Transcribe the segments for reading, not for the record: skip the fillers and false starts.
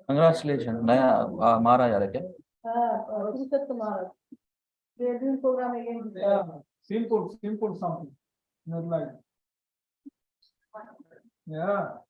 Congratulation नया महाराज आ रहा क्या simple something not like yeah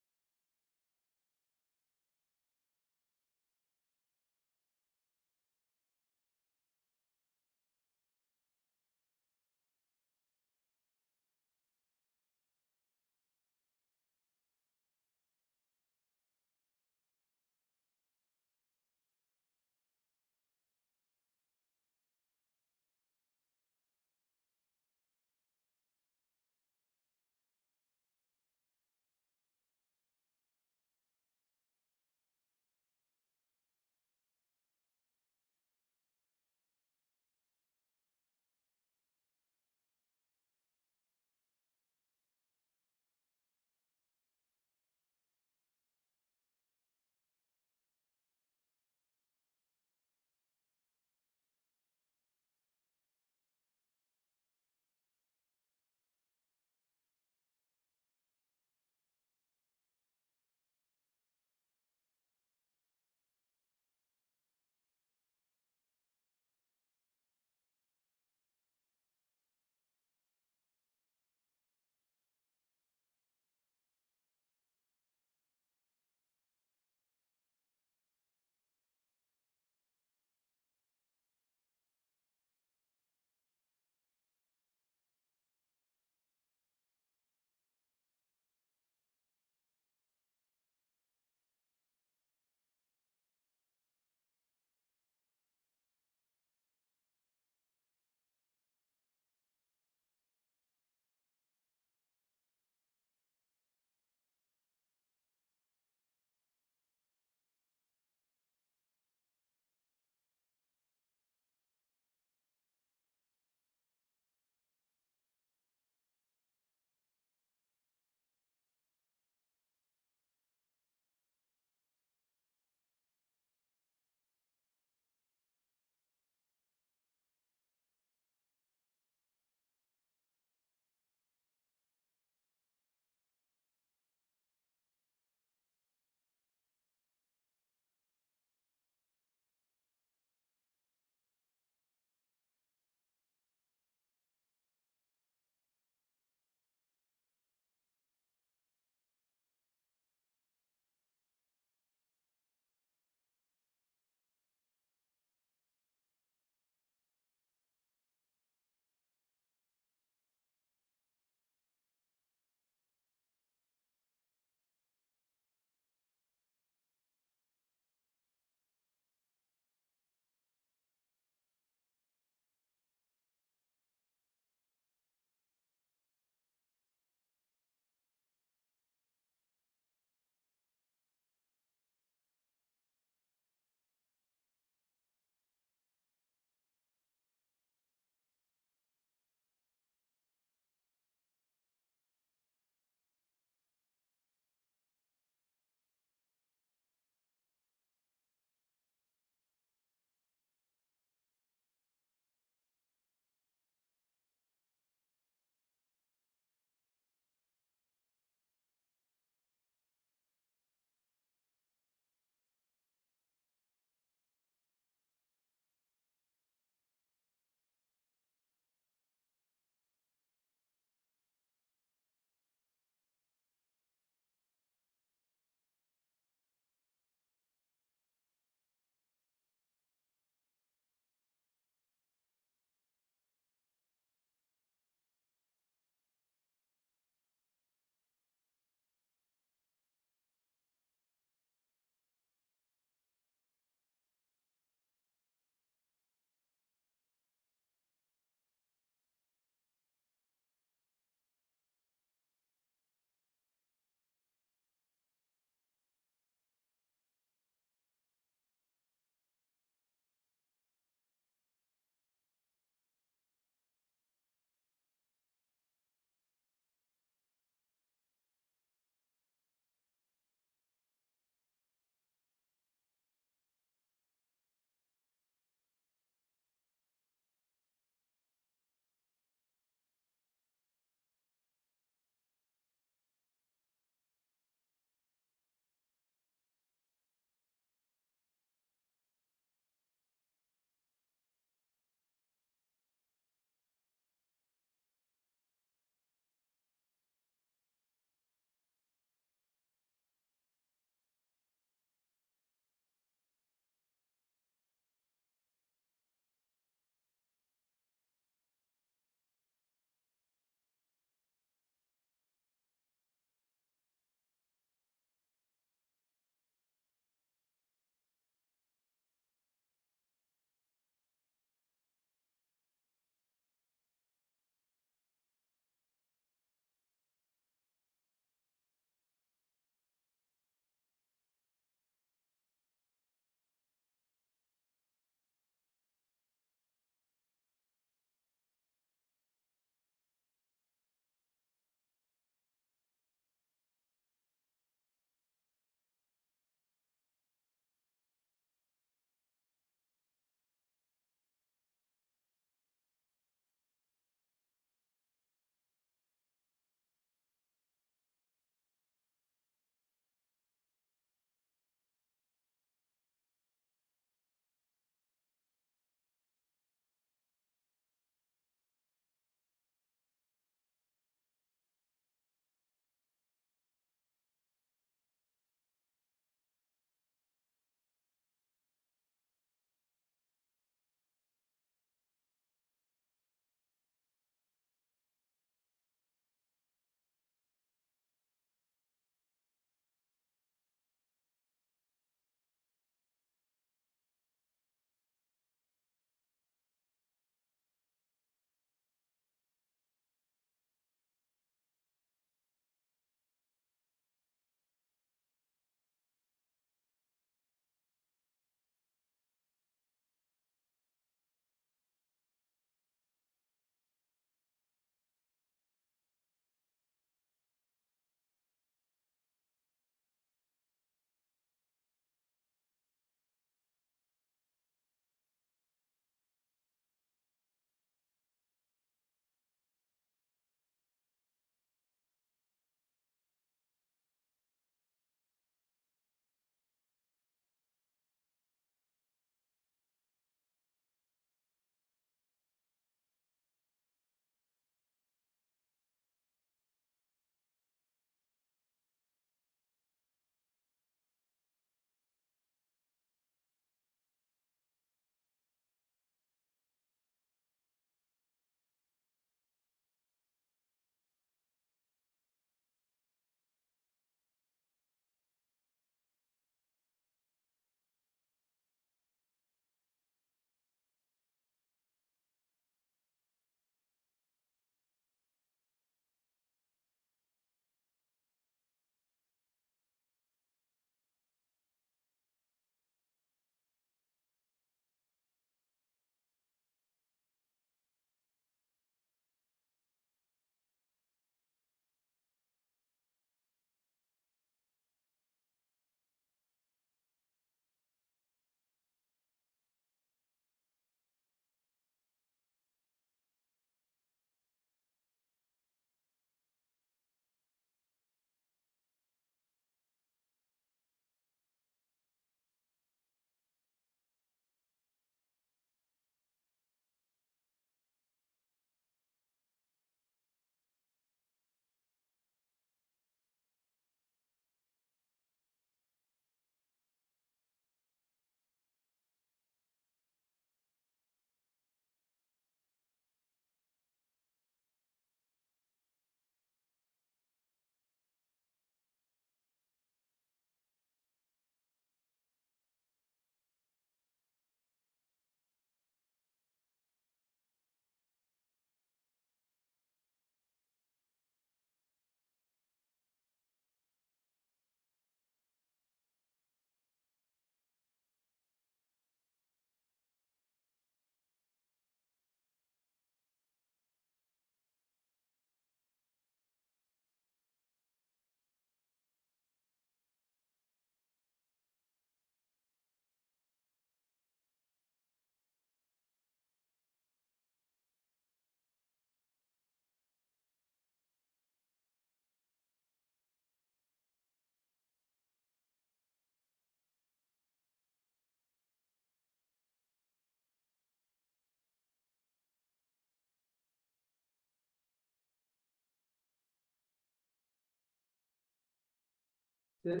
There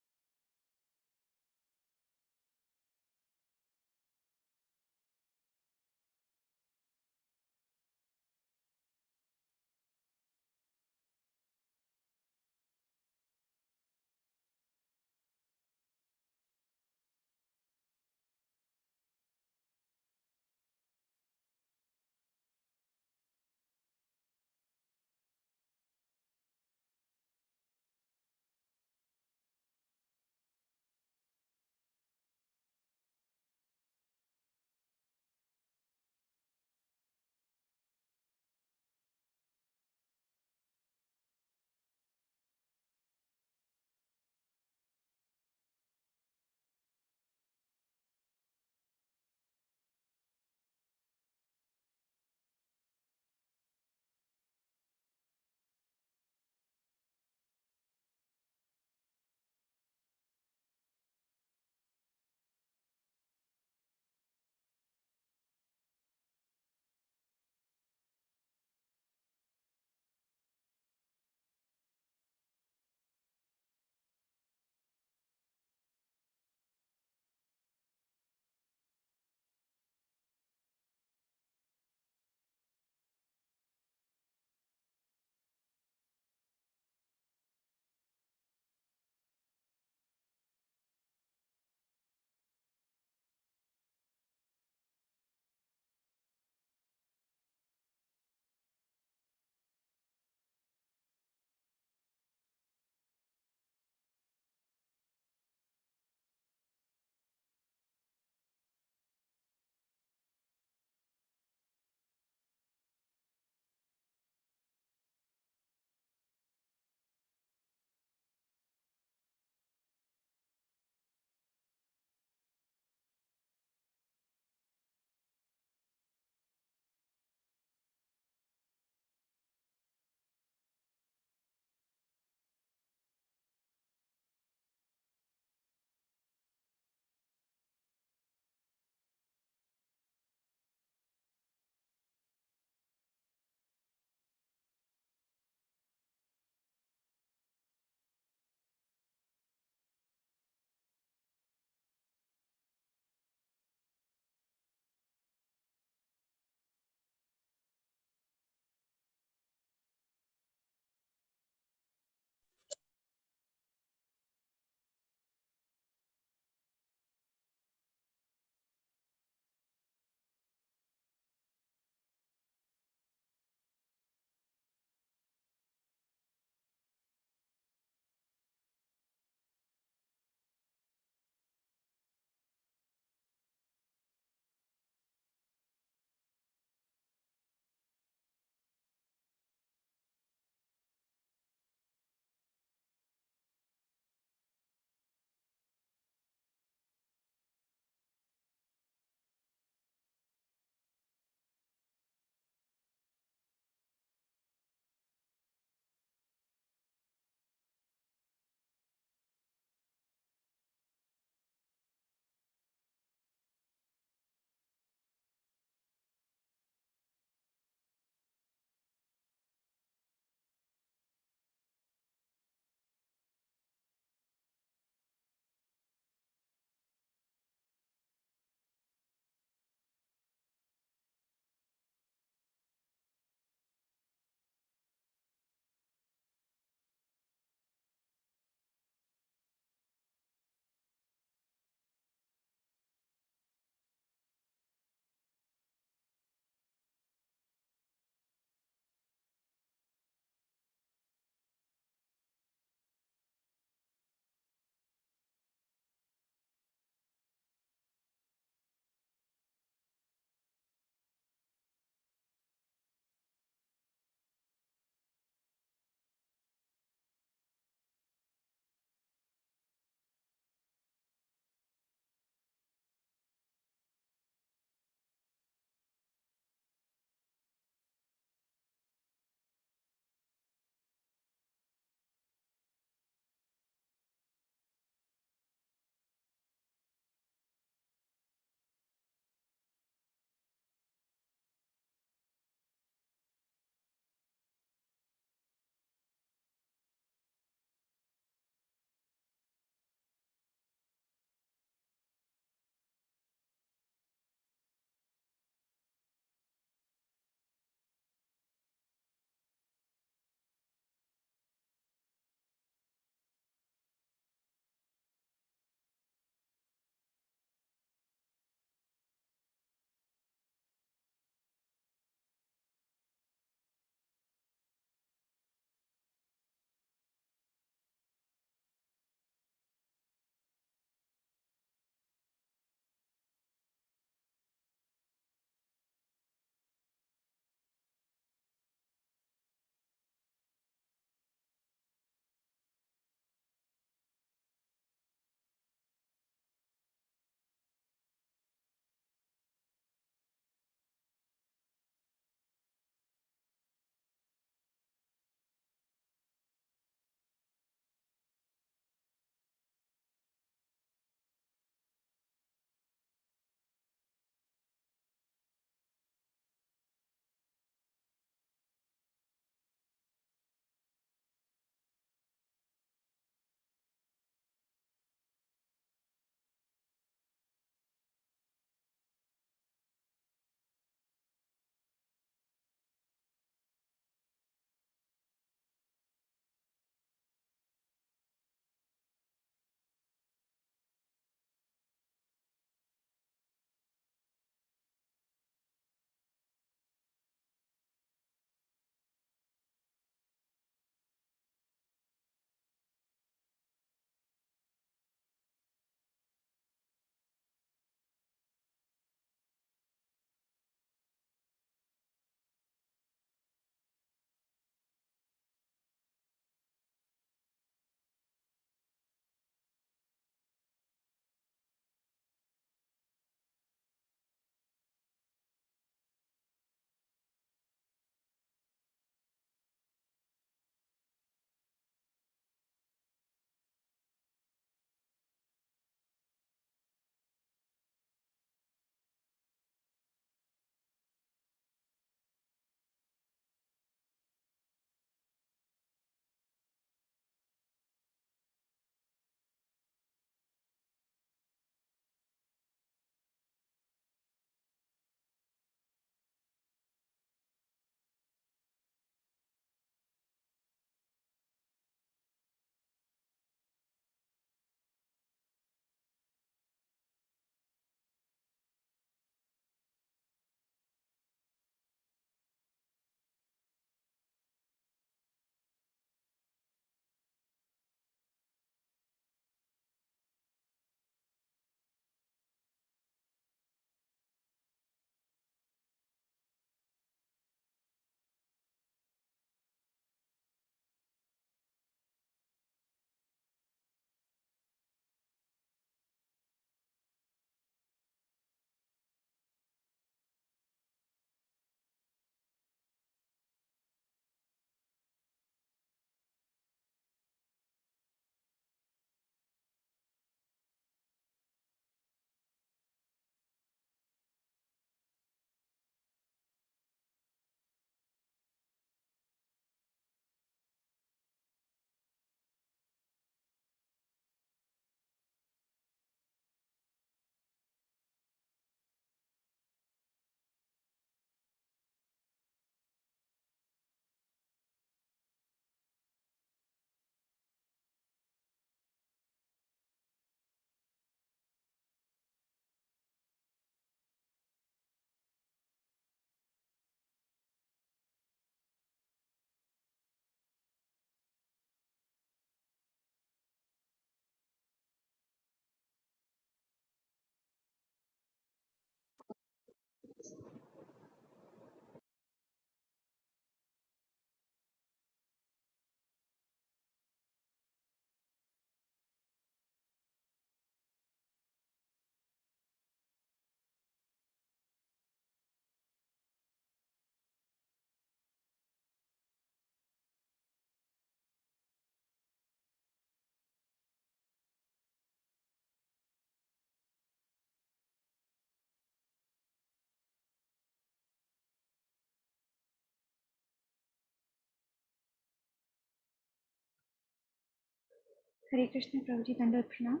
Hare Krishna, Prabhuji, Dandavat Pranam.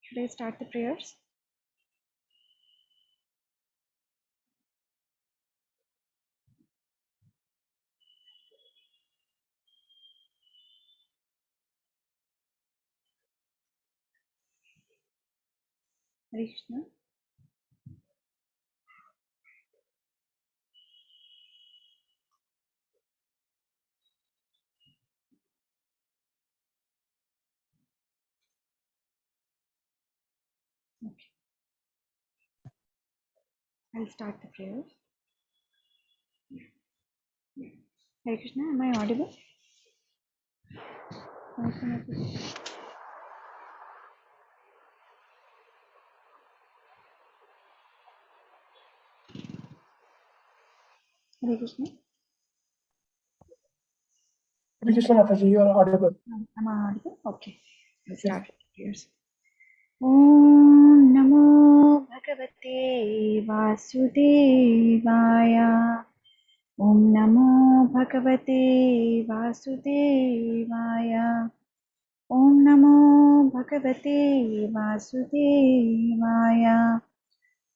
Should I start the prayers? Hare Krishna. Okay, I'll start the prayers. Hare Krishna, am I audible? Hare Krishna. Hare Krishna Mataji, you are audible. Am I audible? Okay, I'll start with the prayers. Om Namo Bhagavate Vasudevaya. Om Namo Bhagavate Vasudevaya. Om Namo Bhagavate Vasudevaya.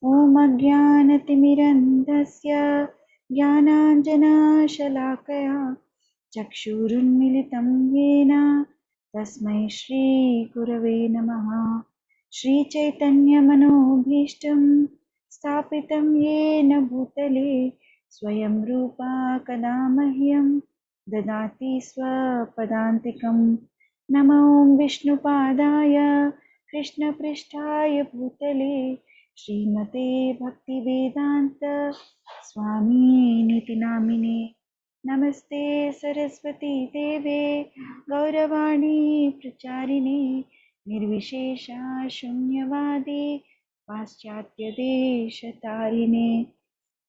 Om Ajnanatimirandasya Jnananjanashalakaya Chakshurunmilitam Yena Tasmai Shri Gurave Namaha. Shri Chaitanya Manobhishtam Sthapitam Yena Bhutale Swayam Rupa Kadamahyam Dadati Swapadantikam. Namo Vishnupadaya Krishna Pristhaya Bhutale Srimate Bhaktivedanta Swami Niti Namine. Namaste Saraswati Deve Gauravani Pracharine Nirvishesha Shunyavadi Paschatya Deshatarine.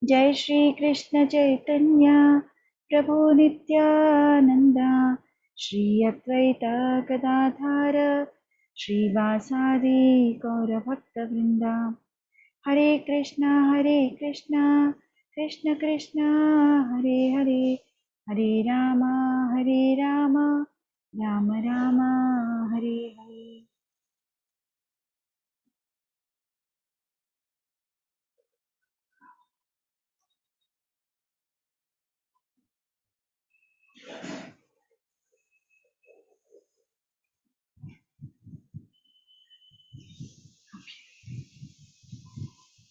Jai Shri Krishna Chaitanya Prabhu Nityananda Shri Advaita Gadadhara Shri Vasadi Gaura Bhakta Vrinda. Hare Krishna, Krishna Krishna, Hare Hare, Hare Rama, Rama Rama, Hare Hare.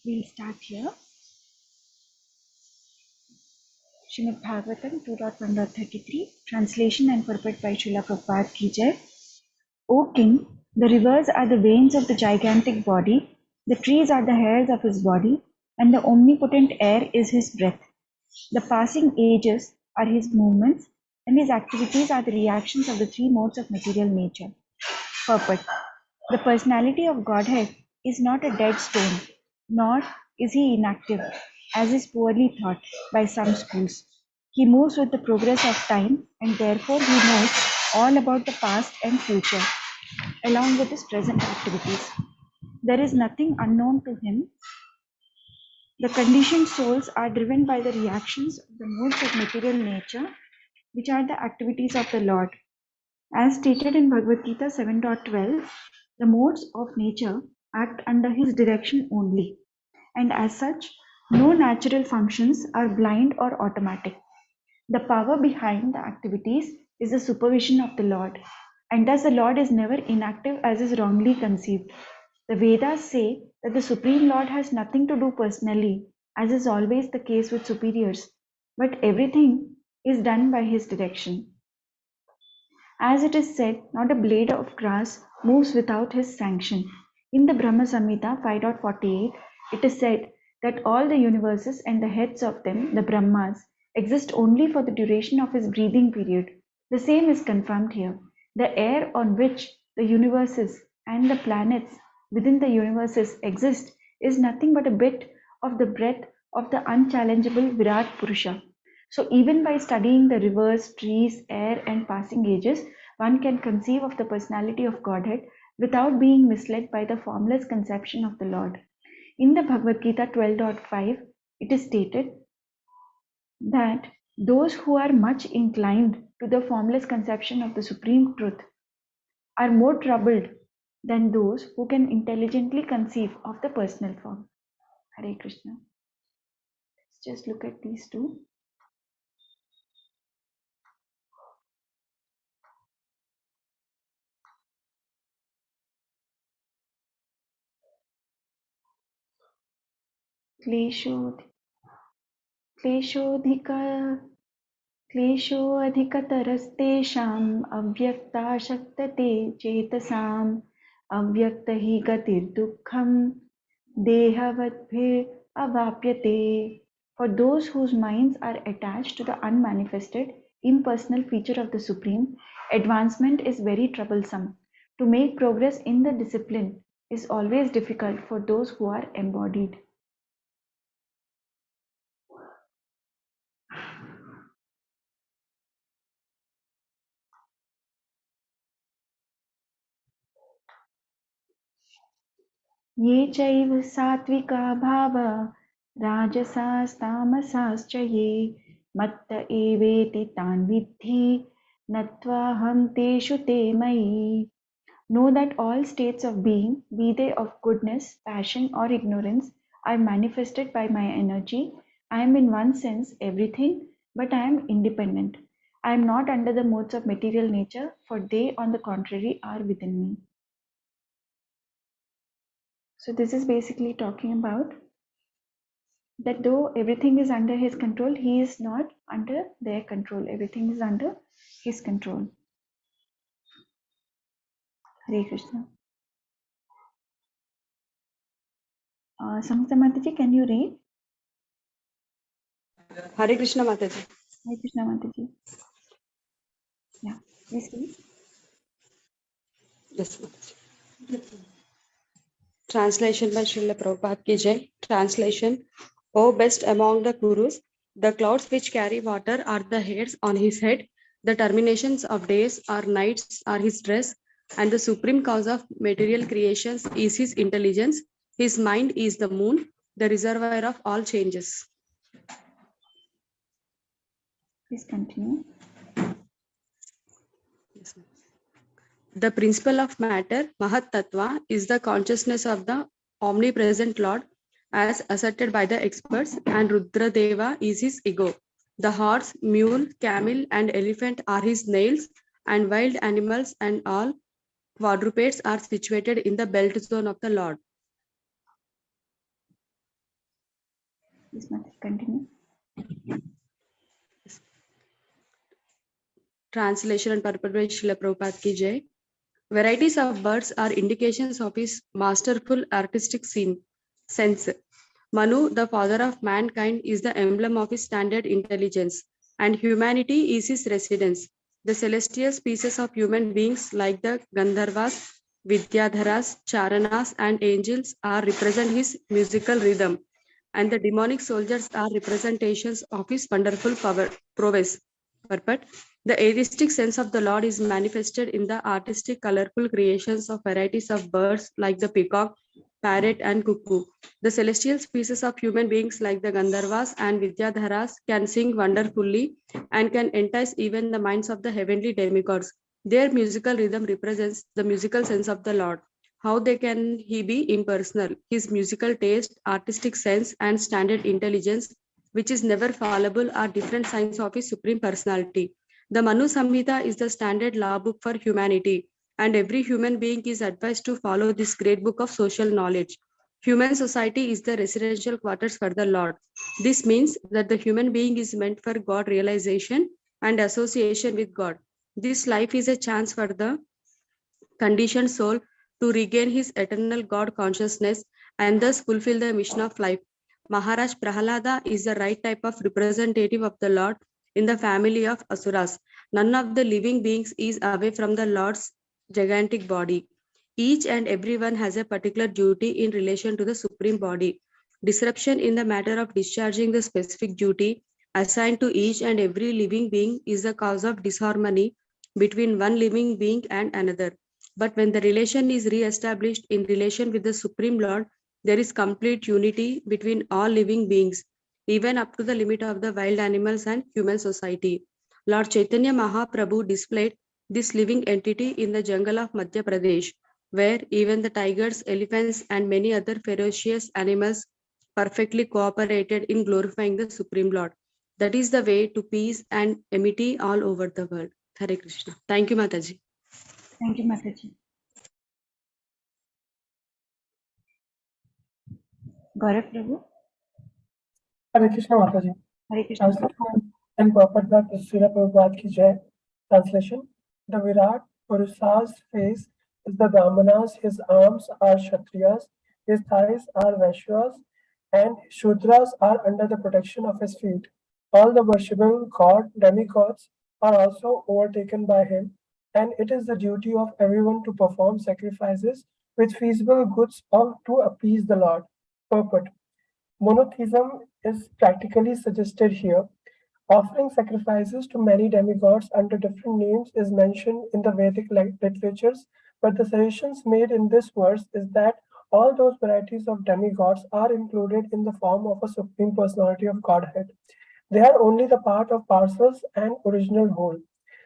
We'll start here. Srimad Bhagavatam 2.1.33, translation and purport by Srila Prabhupada Ki Jai. O king, the rivers are the veins of the gigantic body, the trees are the hairs of his body, and the omnipotent air is his breath. The passing ages are his movements, and his activities are the reactions of the three modes of material nature. Purport. The personality of Godhead is not a dead stone, nor is he inactive, as is poorly thought by some schools. He moves with the progress of time, and therefore he knows all about the past and future, along with his present activities. There is nothing unknown to him. The conditioned souls are driven by the reactions of the modes of material nature, which are the activities of the Lord. As stated in Bhagavad Gita 7.12, the modes of nature act under his direction only, and as such, no natural functions are blind or automatic. The power behind the activities is the supervision of the Lord, and thus the Lord is never inactive as is wrongly conceived. The Vedas say that the Supreme Lord has nothing to do personally, as is always the case with superiors, but everything is done by his direction. As it is said, not a blade of grass moves without his sanction. In the Brahma Samhita 5.48, it is said that all the universes and the heads of them, the Brahmas, exist only for the duration of his breathing period. The same is confirmed here. The air on which the universes and the planets within the universes exist is nothing but a bit of the breath of the unchallengeable Virat Purusha. So even by studying the rivers, trees, air, and passing ages, one can conceive of the personality of Godhead without being misled by the formless conception of the Lord. In the Bhagavad Gita 12.5, it is stated that those who are much inclined to the formless conception of the Supreme Truth are more troubled than those who can intelligently conceive of the personal form. Hare Krishna. Let's just look at these two. क्लेशोऽधिकतरस्तेषाम् अव्यक्ताशक्तते चेतसाम् अव्यक्त हि गतिर्दुःखं देहवद्भिरवाप्यते. For those whose minds are attached to the unmanifested, impersonal feature of the Supreme, advancement is very troublesome. To make progress in the discipline is always difficult for those who are embodied. ये चैव सात्विका भावा राजसास्तामसाश्च ये मत्त एवेति तान् विद्धि नत्वाहं तेषु ते मयि. Know that all states of being, be they of goodness, passion or ignorance, are manifested by my energy. I am in one sense everything, but I am independent. I am not under the modes of material nature, for they on the contrary are within me. So this is basically talking about that though everything is under his control, he is not under their control. Everything is under his control. Hare Krishna. Samhita Mataji, can you read? Hare Krishna Mataji. Hare Krishna Mataji. Yeah, please read. Yes, Mataji. Translation by Srila Prabhupada ki Jai. Translation. O best among the Kurus, the clouds which carry water are the hairs on his head, the terminations of days or nights are his dress, and the supreme cause of material creations is his intelligence. His mind is the moon, the reservoir of all changes. Please continue. Yes, the principle of matter, Mahat Tattva, is the consciousness of the omnipresent Lord, as asserted by the experts, and Rudra Deva is his ego. The horse, mule, camel, and elephant are his nails, and wild animals and all quadrupeds are situated in the belt zone of the Lord. Please Mataji, continue. Translation and purport by Srila Prabhupada ki Jai. Varieties of birds are indications of his masterful artistic sense. Manu, the father of mankind, is the emblem of his standard intelligence, and humanity is his residence. The celestial species of human beings like the Gandharvas, Vidyadharas, Charanas, and angels are represent his musical rhythm, and the demonic soldiers are representations of his wonderful prowess. Purport. The atheistic sense of the Lord is manifested in the artistic, colorful creations of varieties of birds like the peacock, parrot, and cuckoo. The celestial species of human beings like the Gandharvas and Vidyadharas can sing wonderfully and can entice even the minds of the heavenly demigods. Their musical rhythm represents the musical sense of the Lord. How can he be impersonal? His musical taste, artistic sense, and standard intelligence, which is never fallible, are different signs of his supreme personality. The Manu Samhita is the standard law book for humanity, and every human being is advised to follow this great book of social knowledge. Human society is the residential quarters for the Lord. This means that the human being is meant for God realization and association with God. This life is a chance for the conditioned soul to regain his eternal God consciousness and thus fulfill the mission of life. Maharaj Prahalada is the right type of representative of the Lord in the family of Asuras. None of the living beings is away from the Lord's gigantic body. Each and everyone has a particular duty in relation to the supreme body. Disruption in the matter of discharging the specific duty assigned to each and every living being is the cause of disharmony between one living being and another. But when the relation is re-established in relation with the Supreme Lord, there is complete unity between all living beings, even up to the limit of the wild animals and human society. Lord Chaitanya Mahaprabhu displayed this living entity in the jungle of Madhya Pradesh, where even the tigers, elephants, and many other ferocious animals perfectly cooperated in glorifying the Supreme Lord. That is the way to peace and amity all over the world. Hare Krishna. Thank you, Mataji. Thank you, Mataji. Gaurav Prabhu. Hare Krishna Mataji. Hare Krishna. Translation and purport by Srila Prabhupada ki Jai. Translation: The Virat Purusa's face is the Brahmanas, his arms are Kshatriyas, his thighs are Vaishyas, and Shudras are under the protection of his feet. All the worshipable demigods are also overtaken by him, and it is the duty of everyone to perform sacrifices with feasible goods to appease the Lord. Purport: Monotheism is practically suggested here. Offering sacrifices to many demigods under different names is mentioned in the Vedic literatures, but the suggestions made in this verse is that all those varieties of demigods are included in the form of a Supreme Personality of Godhead. They are only the part of parcels and original whole.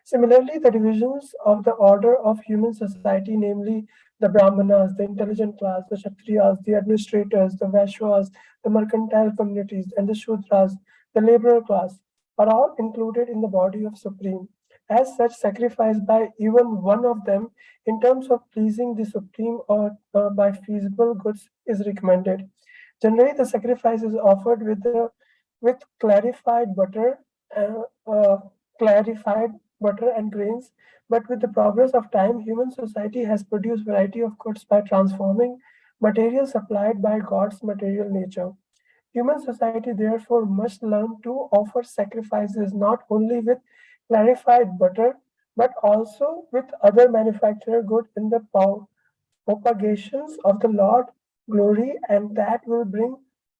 Similarly, the divisions of the order of human society, namely the Brahmanas, the intelligent class, the Kshatriyas, the administrators, the Vaishyas, the mercantile communities, and the Shudras, the laborer class, are all included in the body of Supreme. As such, sacrifice by even one of them in terms of pleasing the Supreme or by feasible goods is recommended. Generally, the sacrifice is offered with uh, uh, clarified butter and grains. But with the progress of time, human society has produced variety of goods by transforming materials supplied by God's material nature. Human society therefore must learn to offer sacrifices not only with clarified butter, but also with other manufactured goods in the propagations of the Lord glory, and that will bring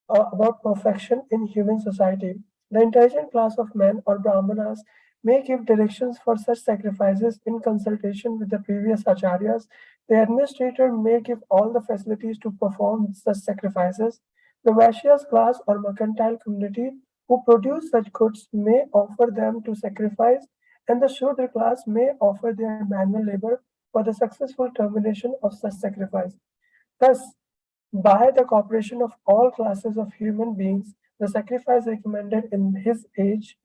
about perfection in human society. The intelligent class of men or brahmanas may give directions for such sacrifices in consultation with the previous acharyas. The administrator may give all the facilities to perform such sacrifices. The Vaishyas class or mercantile community who produce such goods may offer them to sacrifice, and the Shudra class may offer their manual labor for the successful termination of such sacrifice. Thus, by the cooperation of all classes of human beings, the sacrifice recommended in this age,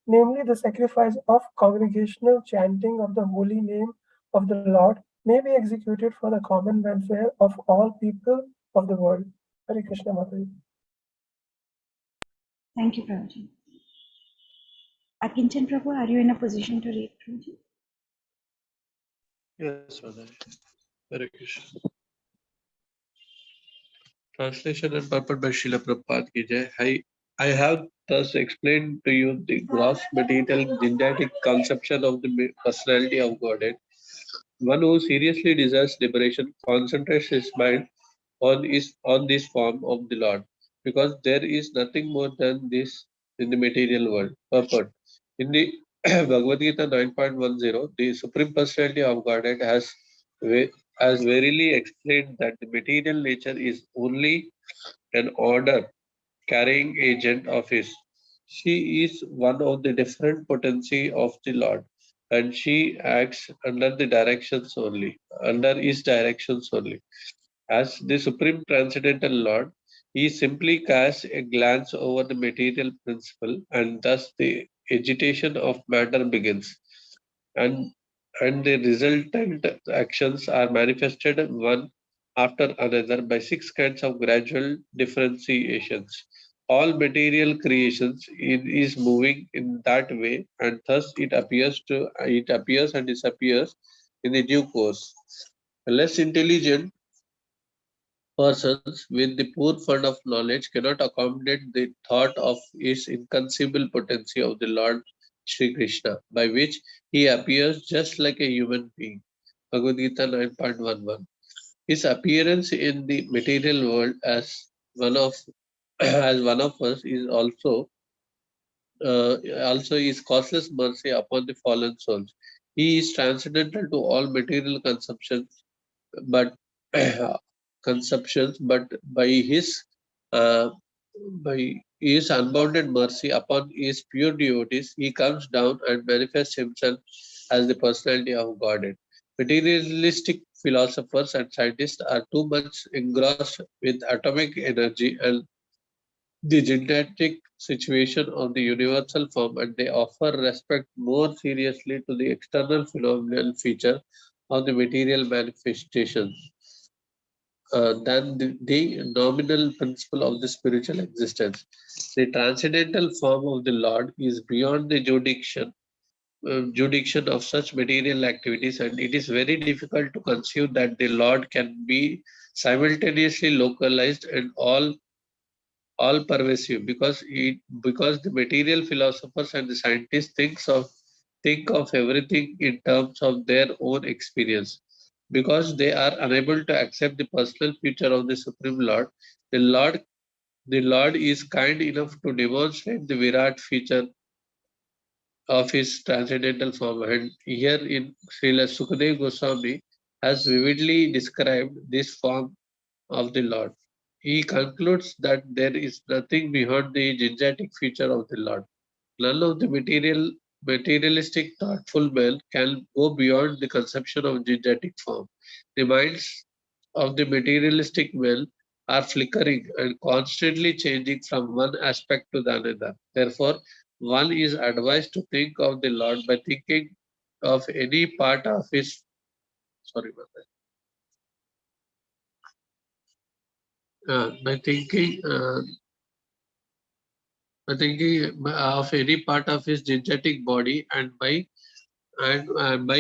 namely the sacrifice of congregational chanting of the holy name of the Lord, may be executed for the common welfare of all people of the world. Hare Krishna Mataji. Thank you, Prabhuji. Akinchan Prabhu, are you in a position to read, Prabhuji? Yes, Mother. Hare Krishna. Translation and purport by Srila Prabhupada ki Jai. I have thus explained to you the gross material genetic conception of the personality of Godhead. One who seriously desires liberation concentrates his mind on this form of the Lord, because there is nothing more than this in the material world. Purport: in the Bhagavad Gita 9.10, the Supreme Personality of Godhead has verily explained that the material nature is only an order carrying agent of his. She is one of the different potency of the Lord, and she acts under his directions only. As the Supreme Transcendental Lord, he simply casts a glance over the material principle, and thus the agitation of matter begins, and the resultant actions are manifested one after another by six kinds of gradual differentiations. All material creations is moving in that way, and thus it appears and disappears in the due course. Less intelligent persons with the poor fund of knowledge cannot accommodate the thought of his inconceivable potency of the Lord Sri Krishna, by which he appears just like a human being. Bhagavad Gita 9.11. His appearance in the material world as one of us is also his causeless mercy upon the fallen souls. He is transcendental to all material but conceptions, but uh, by his unbounded mercy upon his pure devotees, he comes down and manifests himself as the personality of Godhead. Materialistic philosophers and scientists are too much engrossed with atomic energy and the genetic situation of the universal form, and they offer respect more seriously to the external phenomenal feature of the material manifestations than the nominal principle of the spiritual existence. The transcendental form of the Lord is beyond the jurisdiction of such material activities, and it is very difficult to conceive that the Lord can be simultaneously localized and all pervasive, because the material philosophers and the scientists think of everything in terms of their own experience, because they are unable to accept the personal future of the Supreme Lord. The Lord is kind enough to demonstrate the Virat feature of his transcendental form, and here in Srila Sukadev Goswami has vividly described this form of the Lord. He concludes that there is nothing beyond the gigantic feature of the Lord. None of the materialistic thoughtful men can go beyond the conception of gigantic form. The minds of the materialistic men are flickering and constantly changing from one aspect to the another. Therefore, one is advised to think of the Lord by thinking of any part of his sorry, by thinking of any part of his genetic body, and by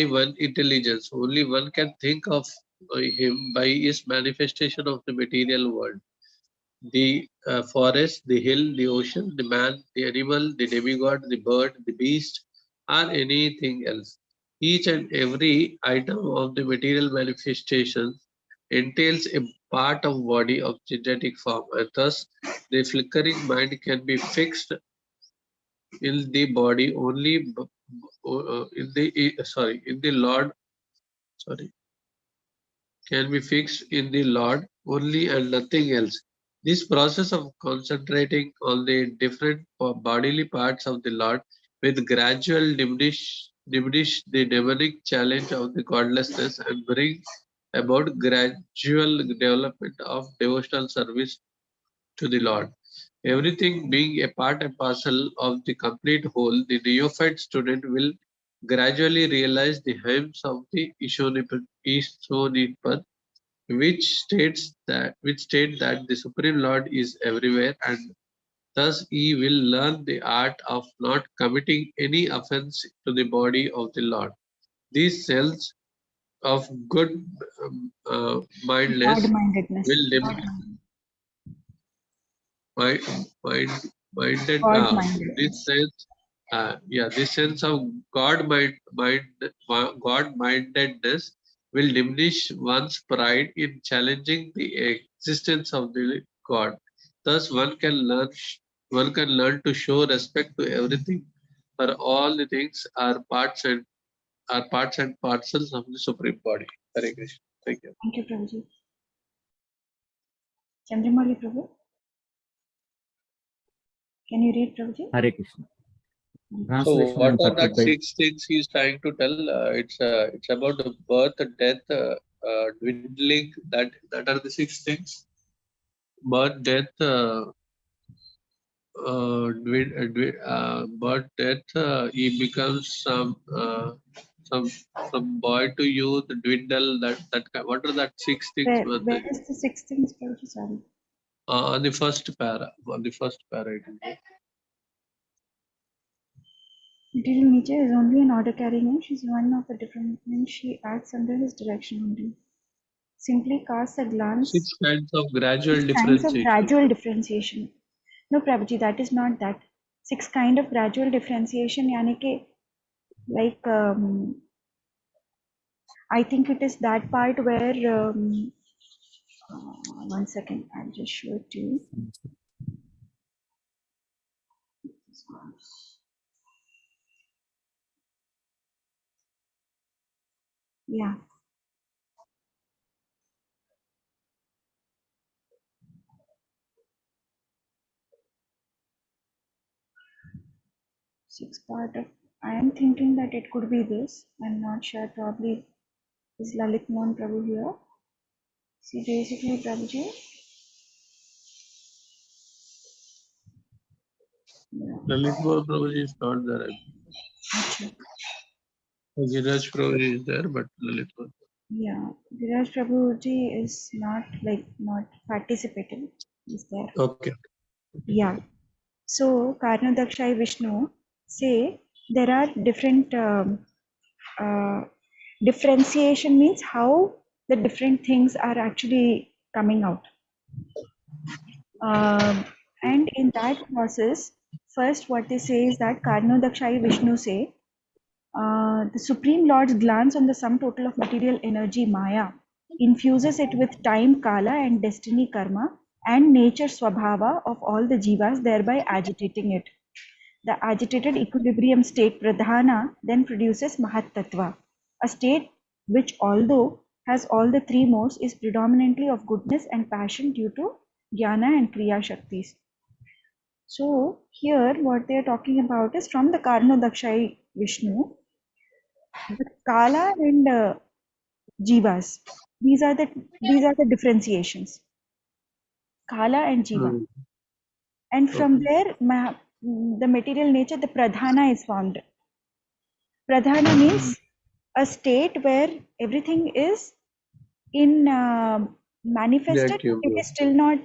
one intelligence. Only one can think of him by his manifestation of the material world. The forest, the hill, the ocean, the man, the animal, the demigod, the bird, the beast, or anything else. Each and every item of the material manifestation entails a part of body of genetic form, and thus the flickering mind can be fixed in the body only in the Lord, sorry, can be fixed in the Lord only and nothing else. This process of concentrating on the different bodily parts of the Lord with gradual diminish the demonic challenge of the godlessness and bring about gradual development of devotional service to the Lord. Everything being a part and parcel of the complete whole, the neophyte student will gradually realize the hymns of the Ishonipat, which state that the Supreme Lord is everywhere, and thus he will learn the art of not committing any offense to the body of the Lord. These cells of good mindless God-mindedness. will mind, mind, minded this God-mindedness. sense this sense of God mindedness will diminish one's pride in challenging the existence of the God. Thus one can learn to show respect to everything, for all the things are parts and parcels of the supreme body. Hare Krishna. Thank you. Thank you, Prabhuji. Chandramali Prabhu, can you read, Prabhuji? Hare Krishna. So Translation what and are that purport by 6 things he is trying to tell? It's about the birth, death, dwindling. That are the 6 things. Birth, death, birth, death. He becomes some some boy to youth, dwindle. What are that 6 things? Where is the 6 things, Prabhuji? Sorry. On the first para. On the first para. It is. Material nature is only an order carrying him. She's one of the different men. She acts under his direction only. Simply cast a glance. 6 kinds of gradual 6 kinds of differentiation. gradual differentiation. No, Prabhuji, that is not that. 6 kind of gradual differentiation, yani ke, like, I think it is that part where, one second, I'll just show it to you. Yeah. Six part of, I am thinking that it could be this. I'm not sure. Probably is Lalit Mohan Prabhu here. See, basically, Prabhuji. Yeah. Lalit Prabhuji is not there. Achha. Giraj Prabhuji is there, but Lalit Prabhuji. Yeah, Viraj Prabhuji is not participating. Is there? Okay. Yeah. So Karnadakshai Vishnu say there are different differentiation means how the different things are actually coming out. And in that process, first what they say is that Karnadakshai Vishnu say the Supreme Lord's glance on the sum total of material energy Maya infuses it with time, kala, and destiny karma and nature swabhava of all the jivas, thereby agitating it. The agitated equilibrium state pradhana then produces mahat tattva, a state which, although has all the three modes, is predominantly of goodness and passion due to jnana and kriya shaktis. So here what they are talking about is from the Karnodakshai Vishnu, the kala and jivas. These are the differentiations. Kala and jiva. Hmm. And from Okay. there, the material nature, the pradhana is formed. Pradhana means a state where everything is in manifested, Inactive. but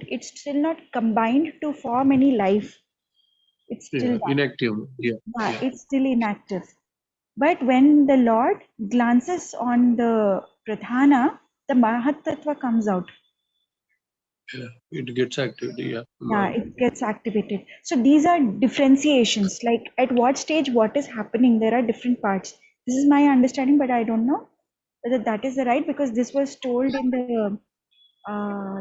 it's still not combined to form any life. It's still Yeah, that. inactive. Yeah. Yeah, it's still inactive. But when the Lord glances on the pradhana, the mahat tattva comes out. Yeah. It gets activity. Yeah. Yeah, it gets activated. So these are differentiations, like at what stage what is happening. There are different parts. This is my understanding, but I don't know whether that is the right, because this was told in the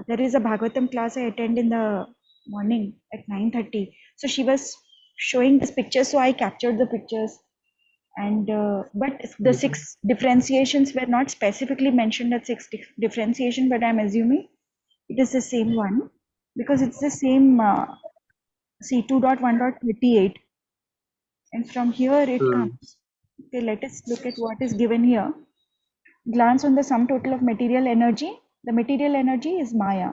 there is a Bhagavatam class I attend in the morning at 9:30. So she was showing this picture, so I captured the pictures. And but the 6 differentiations were not specifically mentioned at 6 differentiation, but I'm assuming it is the same one because it's the same see 2.1.38, and from here it Hmm. comes. Okay, let us look at what is given here. Glance on the sum total of material energy. The material energy is Maya.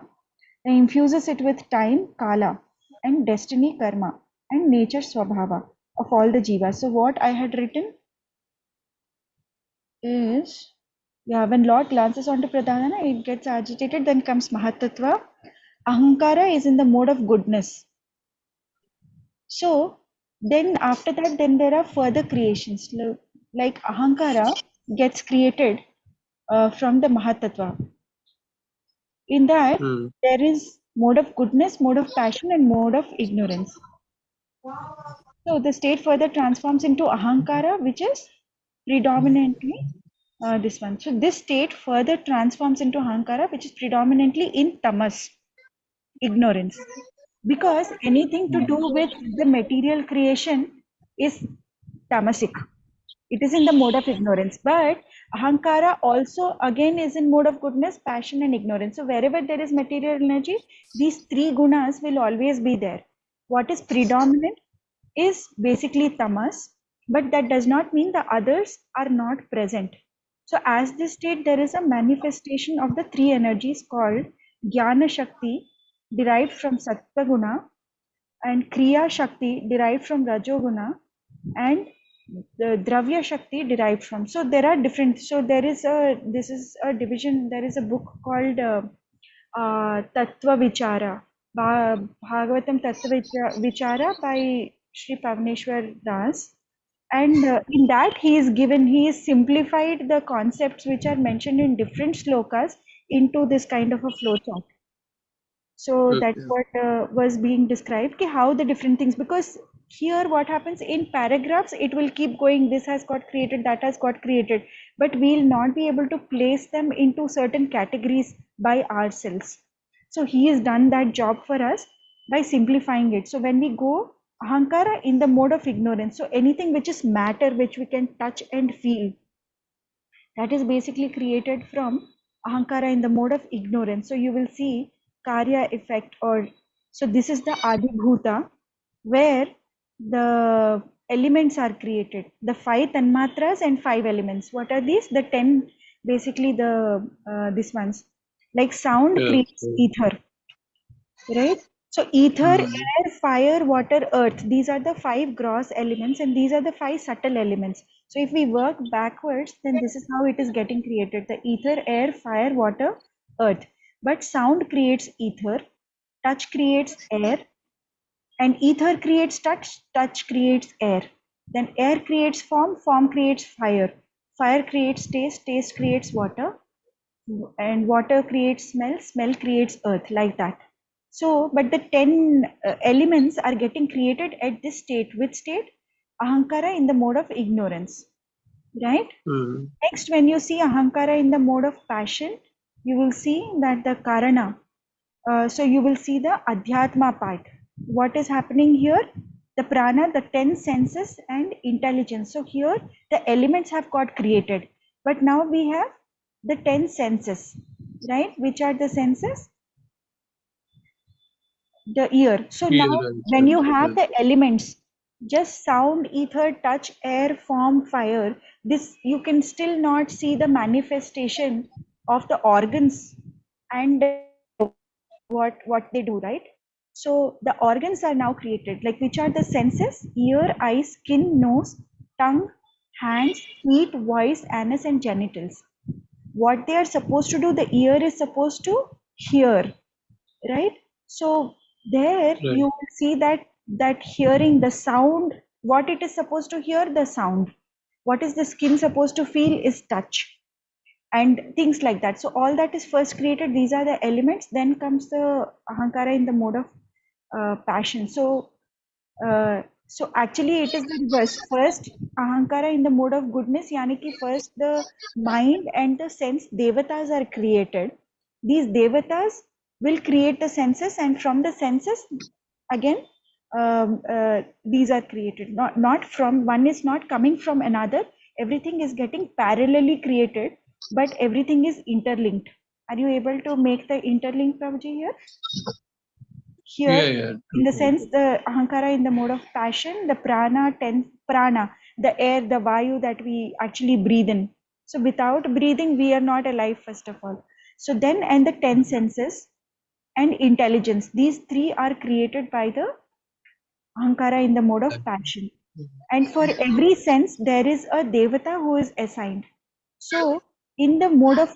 It infuses it with time, kala, and destiny, karma, and nature, swabhava of all the jivas. So what I had written is, yeah, when Lord glances onto Pradhana, it gets agitated, then comes Mahatattva. Ahankara is in the mode of goodness. So then after that, then there are further creations. Like Ahankara gets created from the Mahatattva. In that, Hmm. there is mode of goodness, mode of passion, and mode of ignorance. So the state further transforms into Ahankara, which is predominantly this one. So this state further transforms into Ahankara, which is predominantly in tamas, ignorance. Because anything to do with the material creation is tamasic. It is in the mode of ignorance. But Ahankara also again is in mode of goodness, passion, and ignorance. So wherever there is material energy, these three gunas will always be there. What is predominant is basically tamas, but that does not mean the others are not present. So as this state, there is a manifestation of the three energies called Jnana Shakti, derived from Sattva Guna, and Kriya Shakti, derived from Rajoguna, and the Dravya Shakti, derived from. So there are different. So there is this is a division. There is a book called Tattva Vichara, Bhagavatam Tattva Vichara by Sri Pavaneshwar Das. And in that he is simplified the concepts which are mentioned in different slokas into this kind of a flow chart. So that's Okay. what was being described, ki how the different things, because here what happens in paragraphs, it will keep going, this has got created, that has got created, but we'll not be able to place them into certain categories by ourselves. So he has done that job for us by simplifying it. So when we go Ahankara in the mode of ignorance, so anything which is matter, which we can touch and feel, that is basically created from Ahankara in the mode of ignorance. So you will see Karya effect, or so this is the Adibhuta, where the elements are created. The 5 tanmatras and 5 elements. What are these? The 10, basically this ones. Like sound Yes. creates ether, right? So ether, air, fire, water, earth. These are the 5 gross elements and these are the 5 subtle elements. So if we work backwards, then this is how it is getting created. The ether, air, fire, water, earth. But sound creates ether, touch creates air, and ether creates touch, touch creates air. Then air creates form, form creates fire. Fire creates taste, taste creates water, and water creates smell, smell creates earth, like that. So, but the 10 elements are getting created at this state. Which state? Ahankara in the mode of ignorance, right? Next, when you see Ahankara in the mode of passion, you will see that the Karana. So you will see the Adhyatma part. What is happening here? The prana, the 10 senses and intelligence. So here the elements have got created. But now we have the 10 senses, right? Which are the senses? The ear. So Ear now and when you sense, have yes. the elements, just sound, ether, touch, air, form, fire, this you can still not see the manifestation of the organs and what they do, right? So the organs are now created, like which are the senses? Ear, eyes, skin, nose, tongue, hands, feet, voice, anus, and genitals. What they are supposed to do, the ear is supposed to hear, right? So there Right. you will see that hearing the sound, what it is supposed to hear, the sound. What is the skin supposed to feel is touch, and things like that. So all that is first created. These are the elements. Then comes the ahankara in the mode of passion. So actually it is the reverse. First ahankara in the mode of goodness, yani ki first the mind and the sense devatas are created. These devatas will create the senses, and from the senses again these are created. Not from one is not coming from another. Everything is getting parallelly created, but everything is interlinked. Are you able to make the interlink, Prabhuji, here? Here, Yeah. in the sense, the ahankara in the mode of passion, the prana, the air, the vayu that we actually breathe in. So without breathing, we are not alive, first of all. So then, and the 10 senses and intelligence, these 3 are created by the ahankara in the mode of passion. And for every sense, there is a devata who is assigned. So, in the mode of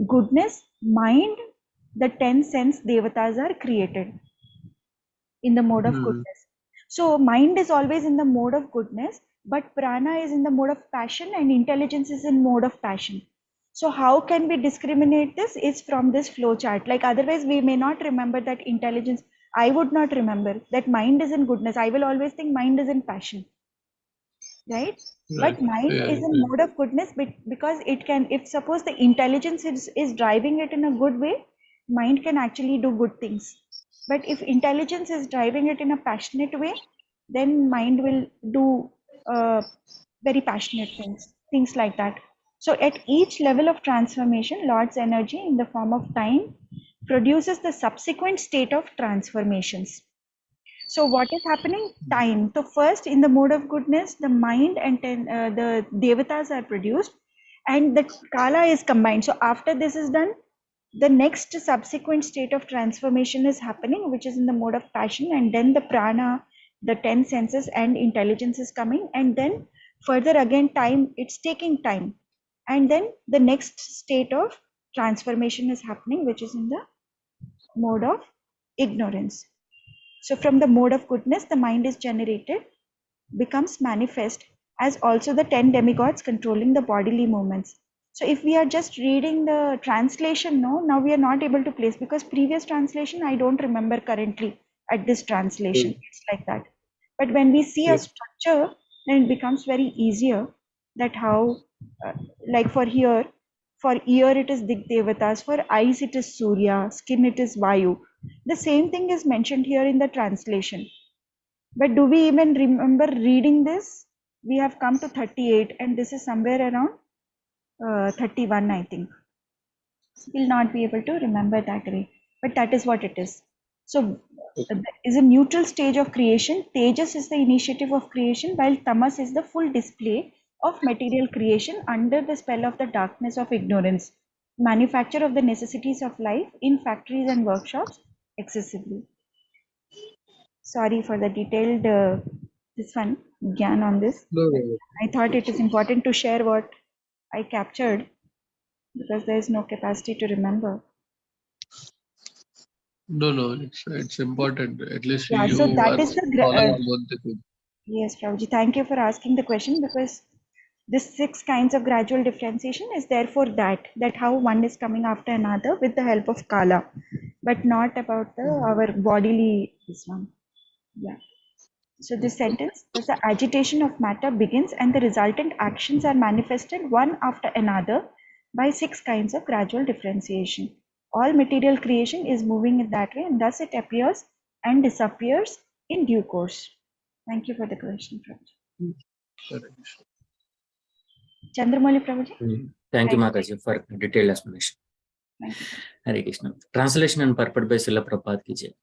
goodness, mind, the 10 sense devatas are created in the mode of goodness. So, mind is always in the mode of goodness, but prana is in the mode of passion and intelligence is in mode of passion. So, how can we discriminate this? Is from this flow chart. Like otherwise, we may not remember that intelligence. I would not remember that mind is in goodness. I will always think mind is in passion, right? But mind is in mode of goodness because it can, if suppose the intelligence is driving it in a good way, mind can actually do good things. But if intelligence is driving it in a passionate way, then mind will do very passionate things like that. So at each level of transformation, Lord's energy in the form of time produces the subsequent state of transformations. So what is happening? Time. So first, in the mode of goodness, the mind and the devatas are produced, and the kala is combined. So after this is done, the next subsequent state of transformation is happening, which is in the mode of passion, and then the prana, the 10 senses and intelligence is coming, and then further again time. It's taking time, and then the next state of transformation is happening, which is in the mode of ignorance. So from the mode of goodness, the mind is generated, becomes manifest as also the 10 demigods controlling the bodily movements. So if we are just reading the translation, no, now we are not able to place, because previous translation, I don't remember currently at this translation. It's like that. But when we see a structure, then it becomes very easier that how, like for here, for ear it is Dig Devatas, for eyes it is Surya, skin it is Vayu. The same thing is mentioned here in the translation. But do we even remember reading this? We have come to 38 and this is somewhere around 31, I think. We'll not be able to remember that way. But that is what it is. So is a neutral stage of creation. Tejas is the initiative of creation, while Tamas is the full display of material creation under the spell of the darkness of ignorance. Manufacture of the necessities of life in factories and workshops excessively. Sorry for the detailed this one, Gyan on this. No, no, I thought it is important to share what I captured because there is no capacity to remember. no. It's important. At least Yeah, you so that are is the following both the things. yes, Prabhuji. Thank you for asking the question because this 6 kinds of gradual differentiation is therefore that how one is coming after another with the help of Kala, but not about the our bodily this one. Yeah. So this sentence, thus the agitation of matter begins and the resultant actions are manifested one after another by 6 kinds of gradual differentiation. All material creation is moving in that way and thus it appears and disappears in due course. Thank you for the question, Prabhuji. Correct. Chandramouli Prabhuji. Thank you, Mataji, for detailed explanation. Thank you. Hare Krishna. Translation and purport by Srila Prabhupada ki jai.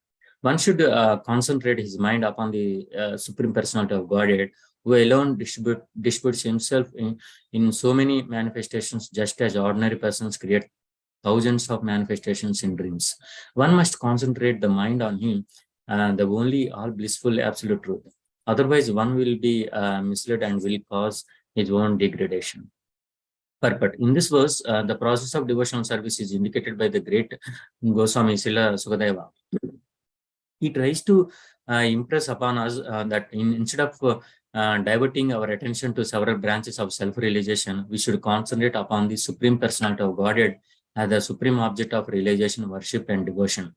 One should concentrate his mind upon the Supreme Personality of Godhead, who alone distributes himself in so many manifestations, just as ordinary persons create thousands of manifestations in dreams. One must concentrate the mind on him, the only all blissful absolute truth. Otherwise, one will be misled and will cause his own degradation. Purport. In this verse, the process of devotional service is indicated by the great Goswami Srila Sukadeva. He tries to impress upon us that instead of diverting our attention to several branches of self-realization, we should concentrate upon the Supreme Personality of Godhead as the supreme object of realization, worship, and devotion.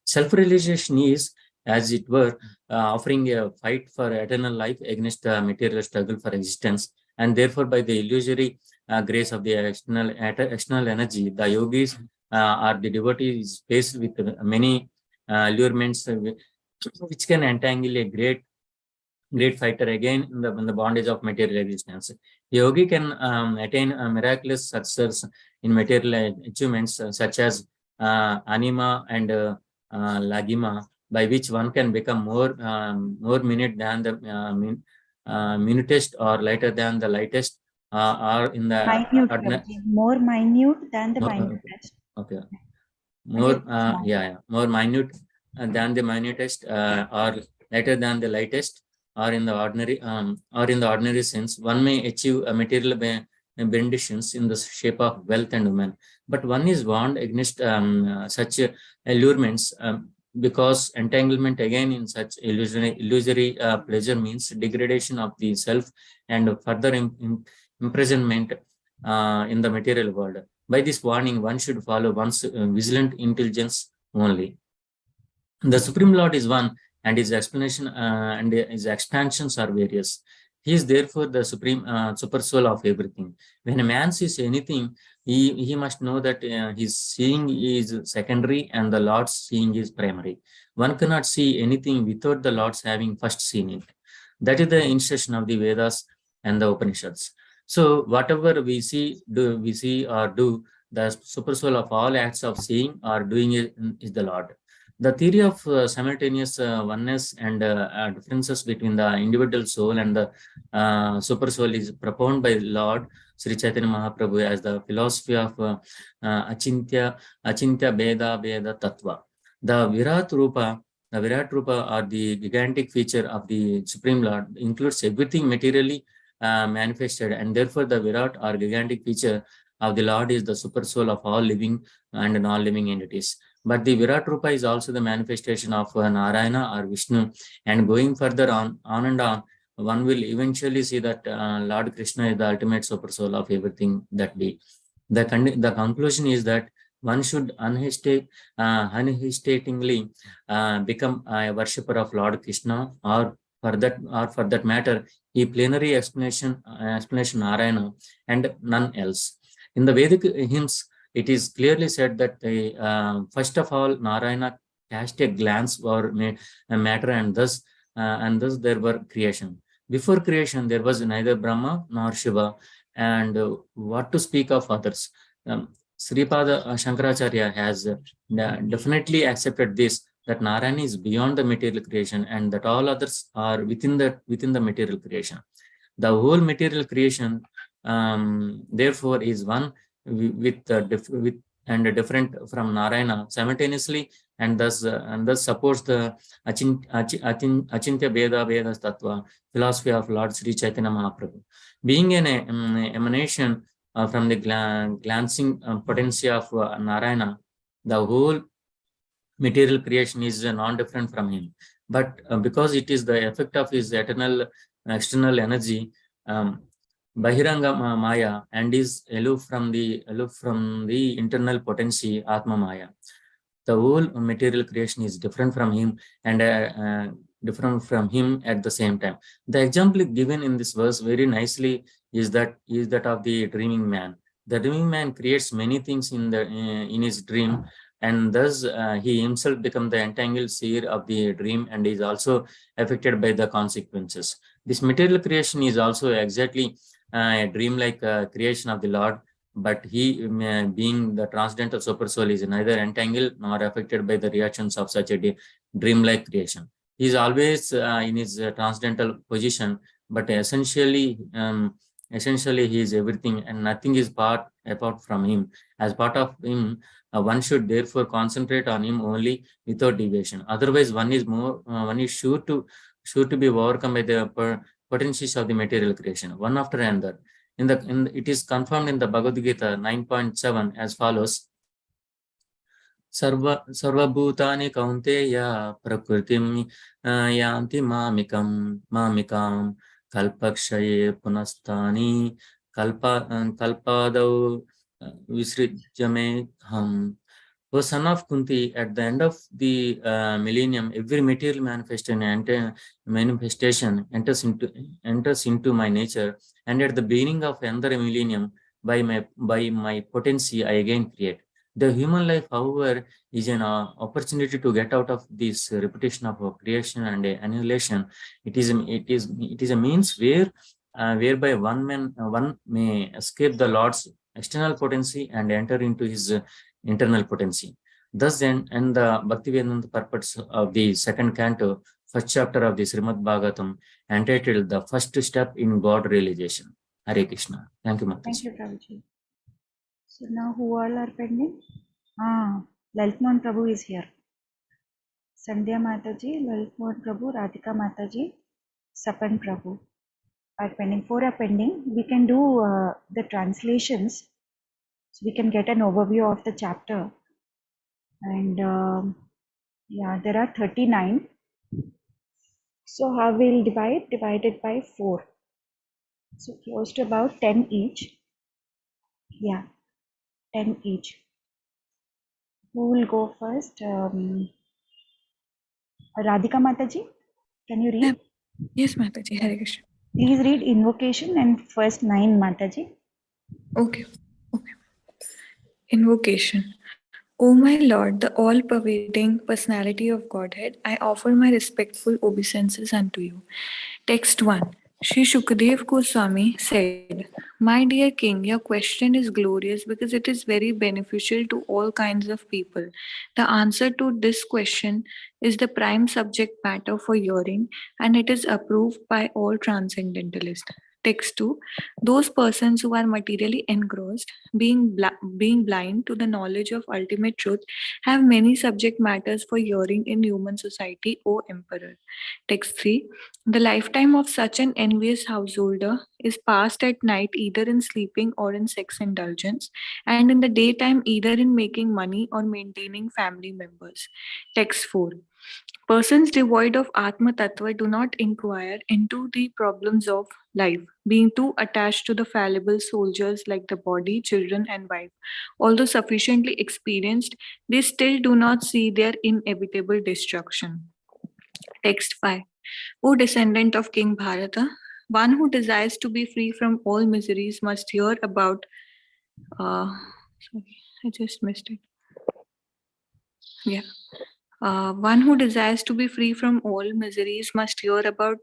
Self-realization is, as it were, offering a fight for eternal life against the material struggle for existence, and therefore by the illusory grace of the external energy, the yogis or the devotees faced with many allurements which can entangle a great fighter again in the bondage of material existence. The yogi can attain miraculous success in material achievements such as anima and lagima, by which one can become more minute than the minutest or lighter than the lightest or in the Minute, more minute than the minutest. Okay. More more minute than the minutest or lighter than the lightest, or in the ordinary sense, one may achieve a material benediction in the shape of wealth and women, but one is warned against such allurements because entanglement again in such illusory pleasure means degradation of the self and further imprisonment in the material world. By this warning, one should follow one's vigilant intelligence only. The Supreme Lord is one, and his explanation and his expansions are various. He is therefore the supreme super soul of everything. When a man sees anything, he must know that his seeing is secondary and the Lord's seeing is primary. One cannot see anything without the Lord's having first seen it. That is the instruction of the Vedas and the Upanishads. So whatever we see or do, the super soul of all acts of seeing or doing is the Lord. The theory of simultaneous oneness and differences between the individual soul and the super soul is propounded by Lord Sri Chaitanya Mahaprabhu as the philosophy of Achintya Beda Tattva. The Virat Rupa or the gigantic feature of the Supreme Lord includes everything materially manifested, and therefore the Virat or gigantic feature of the Lord is the super soul of all living and non-living entities. But the Virat Rupa is also the manifestation of Narayana or Vishnu, and going further on and on, one will eventually see that Lord Krishna is the ultimate super soul of everything that be. The conclusion is that one should unhesitatingly become a worshipper of Lord Krishna, or for that matter, he plenary explanation Narayana and none else. In the Vedic hymns, it is clearly said that first of all, Narayana cast a glance over matter, and thus there were creation. Before creation, there was neither Brahma nor Shiva, and what to speak of others. Sripada Shankaracharya has definitely accepted this that Narayana is beyond the material creation and that all others are within the material creation. The whole material creation, therefore, is one with different from Narayana simultaneously, and thus supports the Achintya Veda Tattva philosophy of Lord Sri Chaitanya Mahaprabhu. Being an emanation from the glancing potency of Narayana, the whole material creation is non-different from him. But because it is the effect of his external energy, Bahiranga Maya, and is aloof from the internal potency Atma Maya. The whole material creation is different from him and different from him at the same time. The example given in this verse very nicely is that of the dreaming man. The dreaming man creates many things in his dream, and thus he himself becomes the entangled seer of the dream and is also affected by the consequences. This material creation is also exactly a dream-like creation of the Lord, but he, being the transcendental super soul, is neither entangled nor affected by the reactions of such a dream-like creation. He is always in his transcendental position, but essentially he is everything, and nothing is apart from him. As part of him, one should therefore concentrate on him only without deviation. Otherwise, one is sure to be overcome by the potencies of the material creation, one after another. It is confirmed in the Bhagavad Gita 9.7 as follows: Sarvabhutani kaunteya prakritim yanti mamikam kalpakshaye punastani kalpadau visrijame ham. O son of Kunti, at the end of the millennium, every material manifestation enters into my nature, and at the beginning of another millennium, by my potency, I again create. The human life, however, is an opportunity to get out of this repetition of creation and annihilation. It is a means whereby one may escape the Lord's external potency and enter into his internal potency. Thus then, and the Bhaktivedanta purpose of the second canto, first chapter of the Srimad Bhagavatam, entitled The First Step in God Realization. Hare Krishna. Thank you, Mataji. Thank you, Prabhuji. So now who all are pending? Laltman Prabhu is here. Sandhya Mataji, Laltman Prabhu, Radhika Mataji, Sapan Prabhu are pending. 4 are pending. We can do the translations, so we can get an overview of the chapter. And yeah, there are 39. So how we'll divide it by 4. So close to about 10 each. Yeah, 10 each. Who will go first? Radhika Mataji, can you read? Yes, Mataji. Hare Krishna. Please read invocation and first 9, Mataji. Okay. Invocation. O my Lord, the all-pervading personality of Godhead, I offer my respectful obeisances unto you. Text 1. Sri Shukadev Goswami said, My dear king, your question is glorious because it is very beneficial to all kinds of people. The answer to this question is the prime subject matter for hearing, and it is approved by all transcendentalists. Text 2. Those persons who are materially engrossed, being blind to the knowledge of ultimate truth, have many subject matters for hearing in human society, O Emperor. Text 3. The lifetime of such an envious householder is passed at night either in sleeping or in sex indulgence, and in the daytime either in making money or maintaining family members. Text 4. Persons devoid of Atma Tattva do not inquire into the problems of life, being too attached to the fallible soldiers like the body, children, and wife. Although sufficiently experienced, they still do not see their inevitable destruction. Text 5. O descendant of King Bharata, one who desires to be free from all miseries must hear about. Sorry, I just missed it. Yeah. One who desires to be free from all miseries must hear about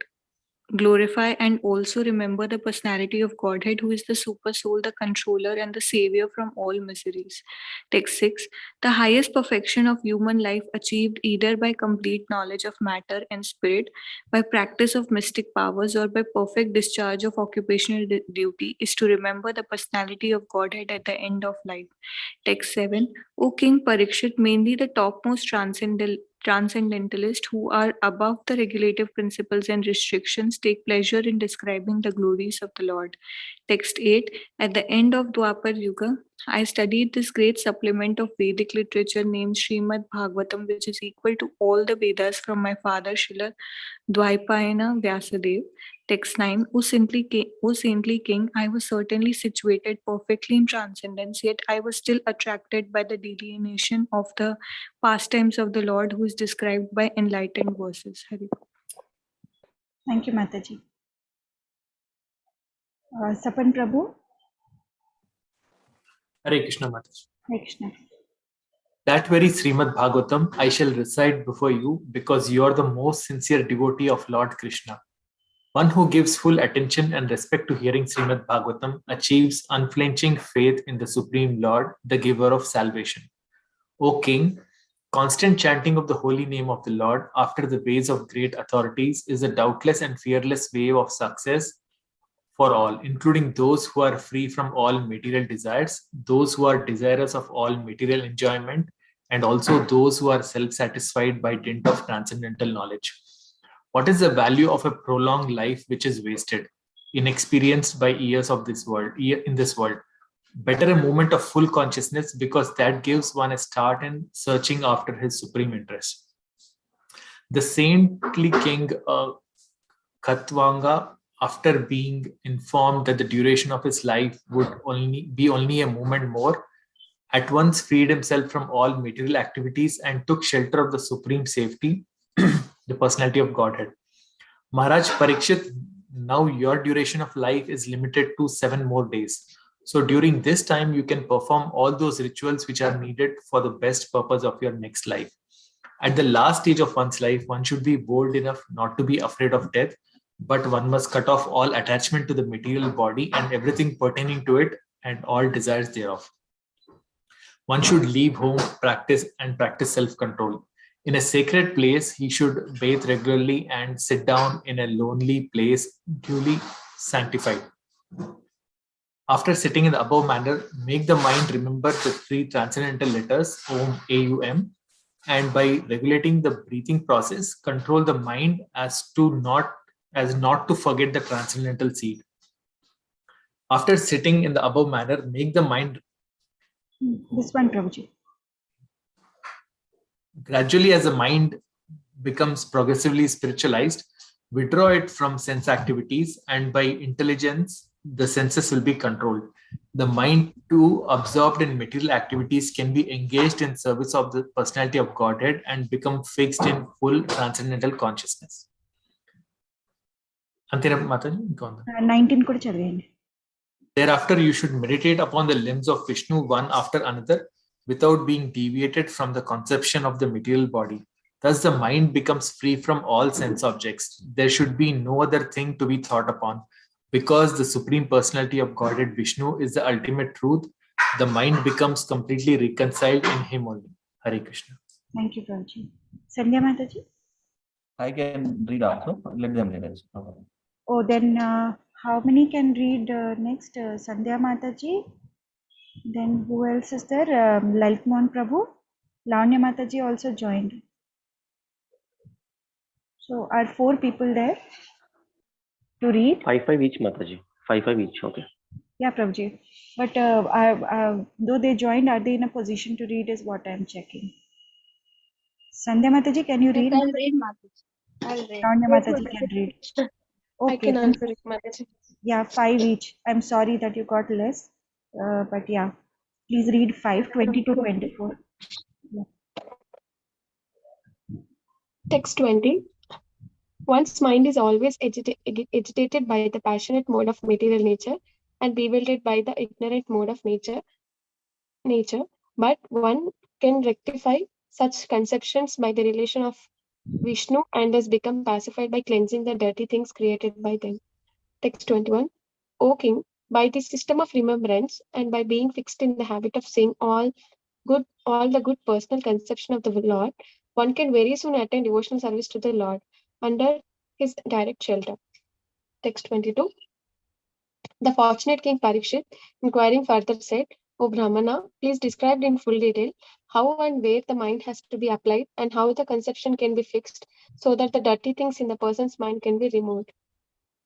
glorify and also remember the personality of Godhead, who is the super soul, the controller, and the savior from all miseries. Text 6. The highest perfection of human life achieved either by complete knowledge of matter and spirit, by practice of mystic powers, or by perfect discharge of occupational duty is to remember the personality of Godhead at the end of life. Text 7. O King Parikshit, mainly the topmost transcendentalists who are above the regulative principles and restrictions take pleasure in describing the glories of the Lord. Text 8. At the end of Dwapar Yuga, I studied this great supplement of Vedic literature named Srimad Bhagavatam, which is equal to all the Vedas from my father Srila Dvaipayana Vyasadev. Text 9. O saintly king, I was certainly situated perfectly in transcendence, yet I was still attracted by the delineation of the pastimes of the Lord, who is described by enlightened verses. Hari. Thank you, Mataji. Sapan Prabhu. Hare Krishna Mataji. Hare Krishna. That very Srimad Bhagavatam I shall recite before you because you are the most sincere devotee of Lord Krishna. One who gives full attention and respect to hearing Srimad Bhagavatam achieves unflinching faith in the Supreme Lord, the giver of salvation. O King, constant chanting of the holy name of the Lord after the ways of great authorities is a doubtless and fearless way of success for all, including those who are free from all material desires, those who are desirous of all material enjoyment, and also those who are self-satisfied by dint of transcendental knowledge. What is the value of a prolonged life which is wasted, inexperienced by years of this world, in this world? Better a moment of full consciousness, because that gives one a start in searching after his supreme interest. The saintly king Khatwanga, after being informed that the duration of his life would be only a moment more, at once freed himself from all material activities and took shelter of the supreme safety, the personality of Godhead. Maharaj Parikshit, now your duration of life is limited to 7 more days. So during this time, you can perform all those rituals which are needed for the best purpose of your next life. At the last stage of one's life, one should be bold enough not to be afraid of death, but one must cut off all attachment to the material body and everything pertaining to it and all desires thereof. One should leave home, practice self-control. In a sacred place, he should bathe regularly and sit down in a lonely place, duly sanctified. After sitting in the above manner, make the mind remember the 3 transcendental letters, Om, A-U-M, and by regulating the breathing process, control the mind as not to forget the transcendental seed. After sitting in the above manner, make the mind This one, Prabhuji. Gradually, as the mind becomes progressively spiritualized, withdraw it from sense activities, and by intelligence, the senses will be controlled. The mind, too absorbed in material activities, can be engaged in service of the personality of Godhead and become fixed in full transcendental consciousness. Antira Mataji, 19 kuda chadaveyandi. Thereafter, you should meditate upon the limbs of Vishnu one after another without being deviated from the conception of the material body. Thus, the mind becomes free from all sense objects. There should be no other thing to be thought upon. Because the Supreme Personality of Godhead Vishnu is the ultimate truth, the mind becomes completely reconciled in Him only. Hare Krishna. Thank you, Prabhuji. Sandhya Mataji? I can read also. Let them read it. Oh, then how many can read next? Sandhya Mataji. Then who else is there? Laltmohan Prabhu. Lavanya Mataji also joined. So are 4 people there to read? 5 each, Mataji. 5 each. Okay. Yeah, Prabhuji. But though they joined, are they in a position to read is what I'm checking. Sandhya Mataji, can you read? I'll read, Mataji. I'll read. Lavanya Mataji can read. Okay. I can also read, Mataji. Yeah, 5 each. I'm sorry that you got less. But yeah, please read 5, 20 to 24. Yeah. Text 20. One's mind is always agitated by the passionate mode of material nature and bewildered by the ignorant mode of nature. But one can rectify such conceptions by the relation of Vishnu and thus become pacified by cleansing the dirty things created by them. Text 21. O king, by the system of remembrance and by being fixed in the habit of seeing all the good personal conception of the Lord, one can very soon attain devotional service to the Lord under his direct shelter. Text 22. The fortunate king Parikshit, inquiring further, said, O Brahmana, please describe in full detail how and where the mind has to be applied and how the conception can be fixed so that the dirty things in the person's mind can be removed.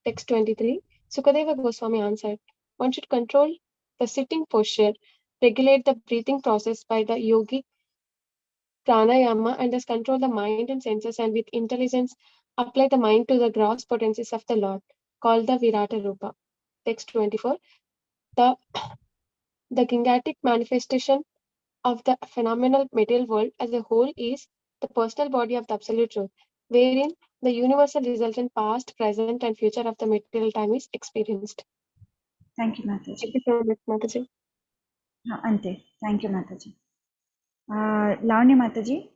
Text 23. Sukadeva Goswami answered, one should control the sitting posture, regulate the breathing process by the yogic pranayama, and thus control the mind and senses, and with intelligence apply the mind to the gross potencies of the Lord, called the Virata Rupa. Text 24. The gigantic manifestation of the phenomenal material world as a whole is the personal body of the absolute truth, wherein the universal resultant past, present, and future of the material time is experienced. Thank you, Mataji. Thank you so much, Mataji. Ante. Thank you, Mataji. Lavanya Mataji.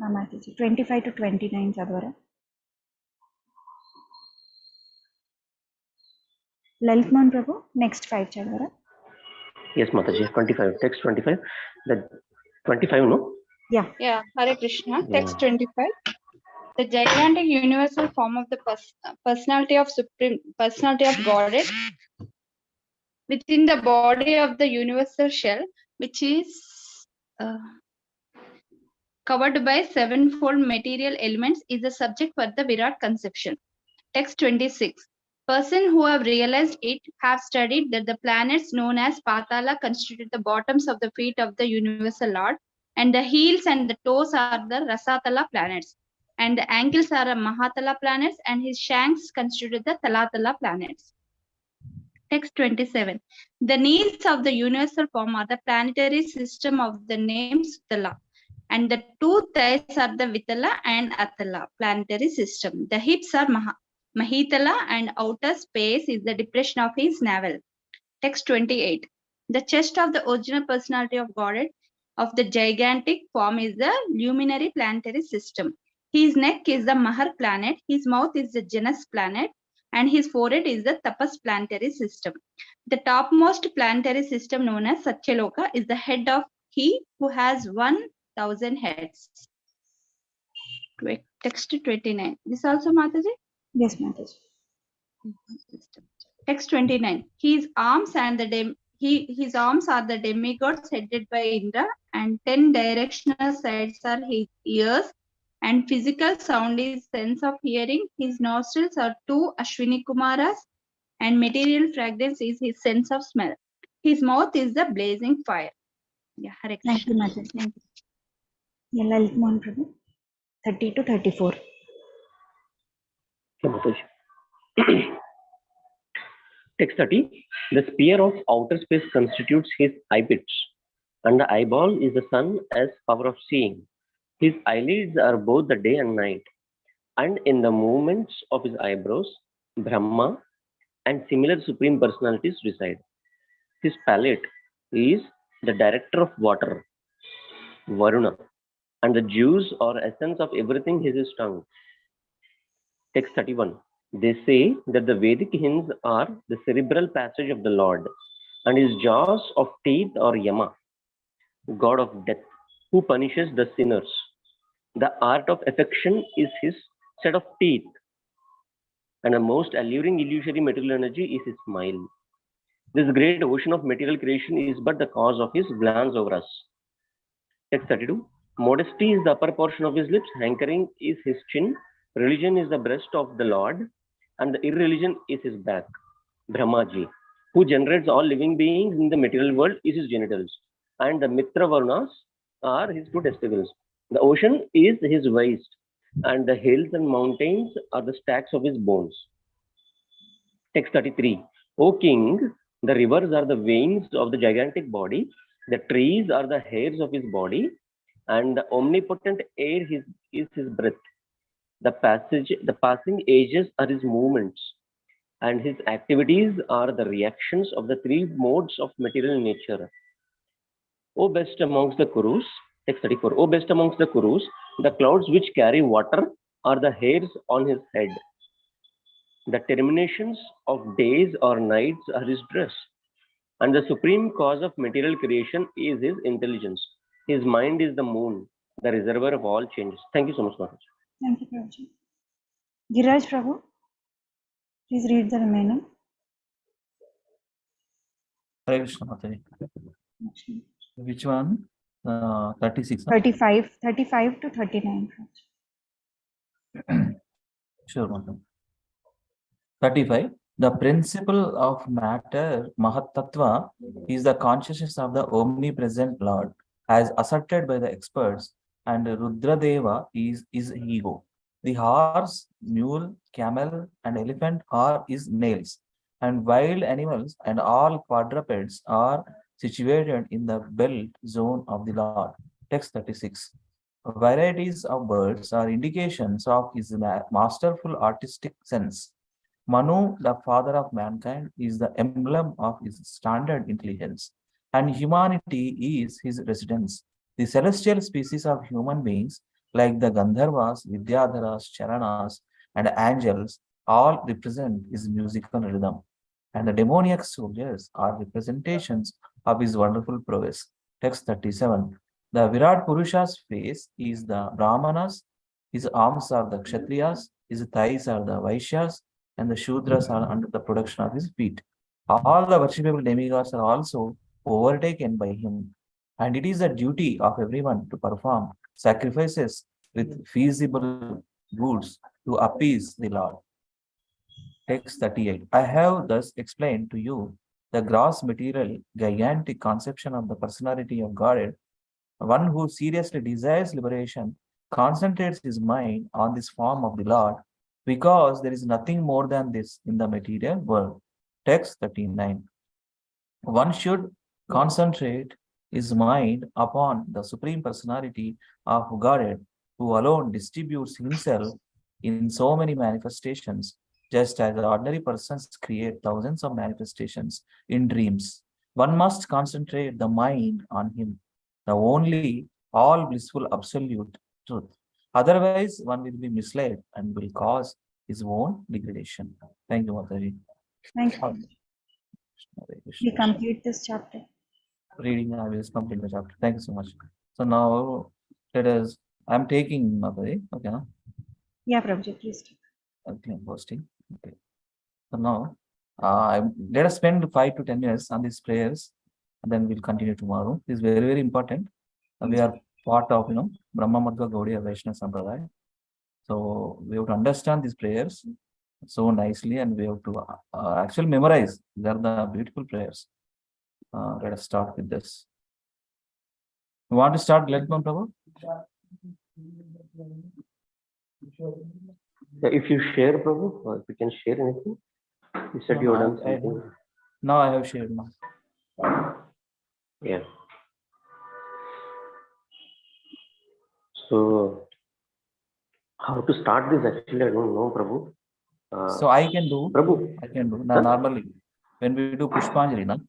Mataji. 25 to 29 chadvara. Lalit Mohan Prabhu, next 5 chadvara. Yes, Mataji. 25. Text 25. The 25, no? Yeah. Yeah, Hare Krishna. Yeah. Text 25. The gigantic universal form of the personality of Godhead within the body of the universal shell, which is covered by sevenfold material elements, is the subject for the Virat conception. Text 26. Persons who have realized it have studied that the planets known as Patala constitute the bottoms of the feet of the universal Lord, and the heels and the toes are the Rasatala planets, and the ankles are the Mahatala planets, and his shanks constitute the Talatala planets. Text 27. The knees of the universal form are the planetary system of the names Tala, and the two thighs are the Vitala and Atala planetary system. The hips are Mahitala, and outer space is the depression of his navel. Text 28. The chest of the original personality of Godhead of the gigantic form is the luminary planetary system. His neck is the Mahar planet, his mouth is the Janus planet, and his forehead is the Tapas planetary system. The topmost planetary system, known as Satyaloka, is the head of he who has 1,000 heads. Text 29. This also, Mataji? Yes, Mataji. Text 29. His arms are the demigods headed by Indra, and 10 directional sides are his ears, and physical sound is sense of hearing. His nostrils are 2 Ashwini Kumaras, and material fragrance is his sense of smell. His mouth is the blazing fire. Yeah, Hare Krishna. Thank you, Mataji. Thank you. Yeah, Lalit Mohan Prabhu. 30 to 34. Okay, Mataji. Text 30. The sphere of outer space constitutes his eye pits, and the eyeball is the sun as power of seeing. His eyelids are both the day and night, and in the movements of his eyebrows, Brahma and similar supreme personalities reside. His palate is the director of water, Varuna, and the juice or essence of everything is his tongue. Text 31. They say that the Vedic hymns are the cerebral passage of the Lord, and his jaws of teeth are Yama, god of death, who punishes the sinners. The art of affection is his set of teeth, and the most alluring illusory material energy is his smile. This great ocean of material creation is but the cause of his glance over us. Text 32. Modesty is the upper portion of his lips, hankering is his chin, religion is the breast of the Lord, and the irreligion is his back. Brahmaji, who generates all living beings in the material world, is his genitals, and the Mitra Varunas are his two testicles. The ocean is his waist, and the hills and mountains are the stacks of his bones. Text 33. O king, the rivers are the veins of the gigantic body, the trees are the hairs of his body, and the omnipotent air is his breath. The passing ages are his movements, and his activities are the reactions of the three modes of material nature. O best amongst the Kurus, text 34. O best amongst the Kurus, the clouds which carry water are the hairs on his head. The terminations of days or nights are his dress. And the supreme cause of material creation is his intelligence. His mind is the moon, the reservoir of all changes. Thank you so much, Maharaj. Thank you, Prabhuji. Giraj Prabhu, please read the remaining. Hare Krishna, Mataji. Which one? 36. 35 to 39. Sure, Mataji. 35. The principle of matter, Mahatattva, is the consciousness of the omnipresent Lord, as asserted by the experts, and Rudradeva is ego. The horse, mule, camel, and elephant are his nails, and wild animals and all quadrupeds are situated in the belt zone of the Lord. Text 36. Varieties of birds are indications of his masterful artistic sense. Manu, the father of mankind, is the emblem of his standard intelligence, and humanity is his residence. The celestial species of human beings, like the Gandharvas, Vidyadharas, Charanas, and angels, all represent his musical rhythm. And the demoniac soldiers are representations of his wonderful prowess. Text 37. The Virat Purusha's face is the Brahmanas, his arms are the Kshatriyas, his thighs are the Vaishyas, and the Shudras are under the production of his feet. All the worshipable demigods are also overtaken by him, and it is the duty of everyone to perform sacrifices with feasible goods to appease the Lord. Text 38. I have thus explained to you the gross material, gigantic conception of the personality of Godhead. One who seriously desires liberation concentrates his mind on this form of the Lord, because there is nothing more than this in the material world. Text 39. One should concentrate his mind upon the Supreme Personality of Godhead, who alone distributes himself in so many manifestations, just as ordinary persons create thousands of manifestations in dreams. One must concentrate the mind on him, the only all blissful absolute truth. Otherwise, one will be misled and will cause his own degradation. Thank you, Mataji. Thank you. We complete this chapter. Reading, I will complete the chapter. Thank you so much. So now, let us, I'm taking Mataji. Okay. No? Yeah, Prabhuji, please. Okay, I'm posting. Okay. So now, let us spend 5 to 10 minutes on these prayers, and then we'll continue tomorrow. This is very, very important. We are part of, Brahma Madhva Gaudiya Vaishnava Sampradaya. So we have to understand these prayers so nicely, and we have to actually memorize. They are the beautiful prayers. Let us start with this. You want to start, Glenn Prabhu? If you share, Prabhu, or if you can share anything. You said you have done something. Now I have shared now. Yeah. So, how to start this? Actually, I don't know, Prabhu. So I can do. Prabhu. I can do. Now, normally, when we do Pushpanjali,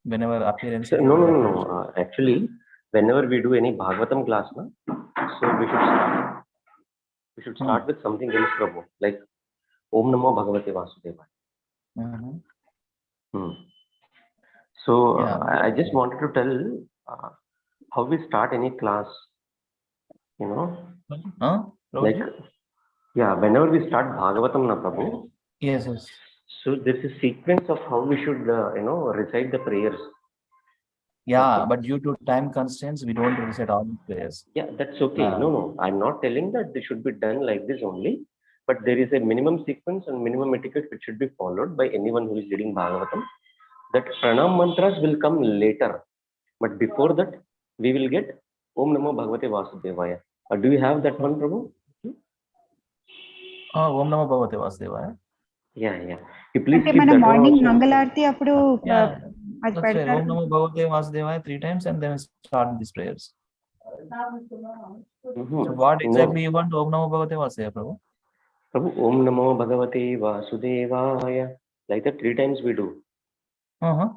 whenever appearance. No. Actually, whenever we do any Bhagavatam class, so we should start with something else, Prabhu, like Om Namo Bhagavate Vasudevaya. So I just wanted to tell how we start any class, like, whenever we start Bhagavatam, na Prabhu. Yes. So there's a sequence of how we should, recite the prayers. Yeah, okay. But due to time constraints, we don't recite all the prayers. Yeah, that's okay. No. I'm not telling that they should be done like this only, but there is a minimum sequence and minimum etiquette which should be followed by anyone who is reading Bhagavatam. That pranam mantras will come later, but before that, we will get Om Namo Bhagavate Vasudevaya. Do you have that one, Prabhu? Om Namo Bhagavate Vasudevaya. Yeah. You please keep that morning one Mangala Aarti appudu. That's right. Om Namo Bhagavate Vasudevaya 3 times, and then start these prayers. So what exactly you want Om Namo Bhagavate Vasudevaya, Prabhu? Prabhu, Om Namo Bhagavate Vasudevaya. Like that 3 times we do.